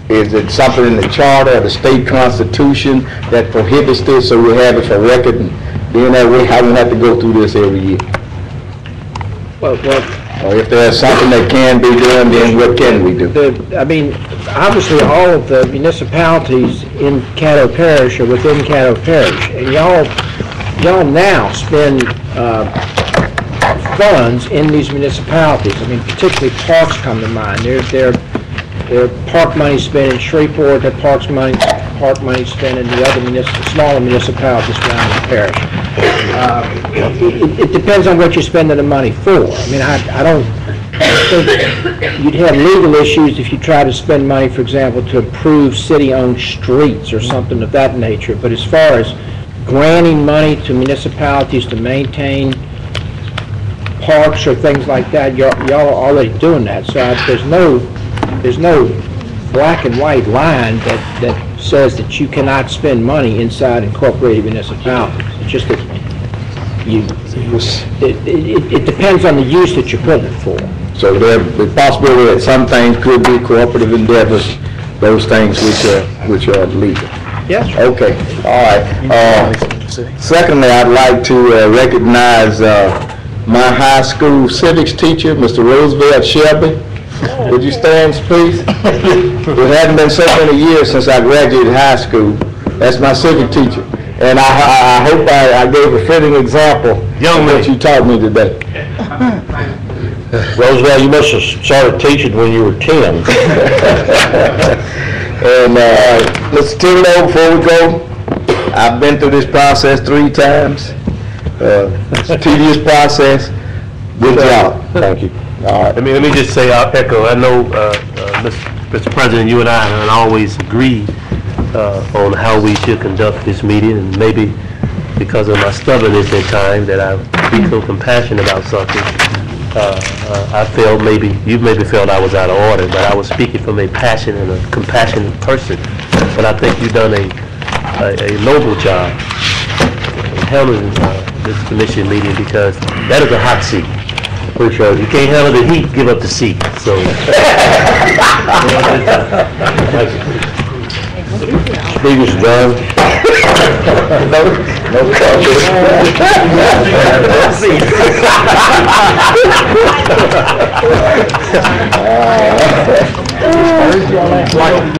Is it something in the charter or the state constitution that prohibits this, so we have it for record, and then that way I won't have to go through this every year? Well, Or if there's something that can be done, then what can we do? I mean, obviously, all of the municipalities in Caddo Parish are within Caddo Parish, and y'all now spend funds in these municipalities. I mean, particularly parks come to mind. There are park money spent in Shreveport, there are park money spent in the other smaller municipalities around the parish. It depends on what you're spending the money for. I mean, I don't think you'd have legal issues if you try to spend money, for example, to improve city-owned streets or something of that nature. But as far as granting money to municipalities to maintain parks or things like that, y'all are already doing that. So there's no black and white line that says that you cannot spend money inside incorporated municipalities. It's just that it depends on the use that you're putting it for. So there's the possibility that some things could be cooperative endeavors, those things which are legal. Yes. Okay, all right. Secondly, I'd like to recognize my high school civics teacher, Mr. Roosevelt Shelby. Would you stand, please? It hadn't been so many years since I graduated high school. That's my civic teacher. And I hope I gave a fitting example of what you taught me today. Roosevelt, you must have started teaching when you were 10. And Mr. Thibodeau, before we go, I've been through this process 3 times. It's a tedious process. Good job. Thank you. All right. Let me just say, I'll echo, I know, Mr. President, you and I have always agreed on how we should conduct this meeting, and maybe because of my stubbornness at times that I speak so compassionate about something, I felt you maybe felt I was out of order, but I was speaking from a passionate and a compassionate person. But I think you've done a noble job handling this commission meeting, because that is a hot seat. Appreciate it. You can't handle the heat, give up the seat. So. Speakers adjourned. No comment.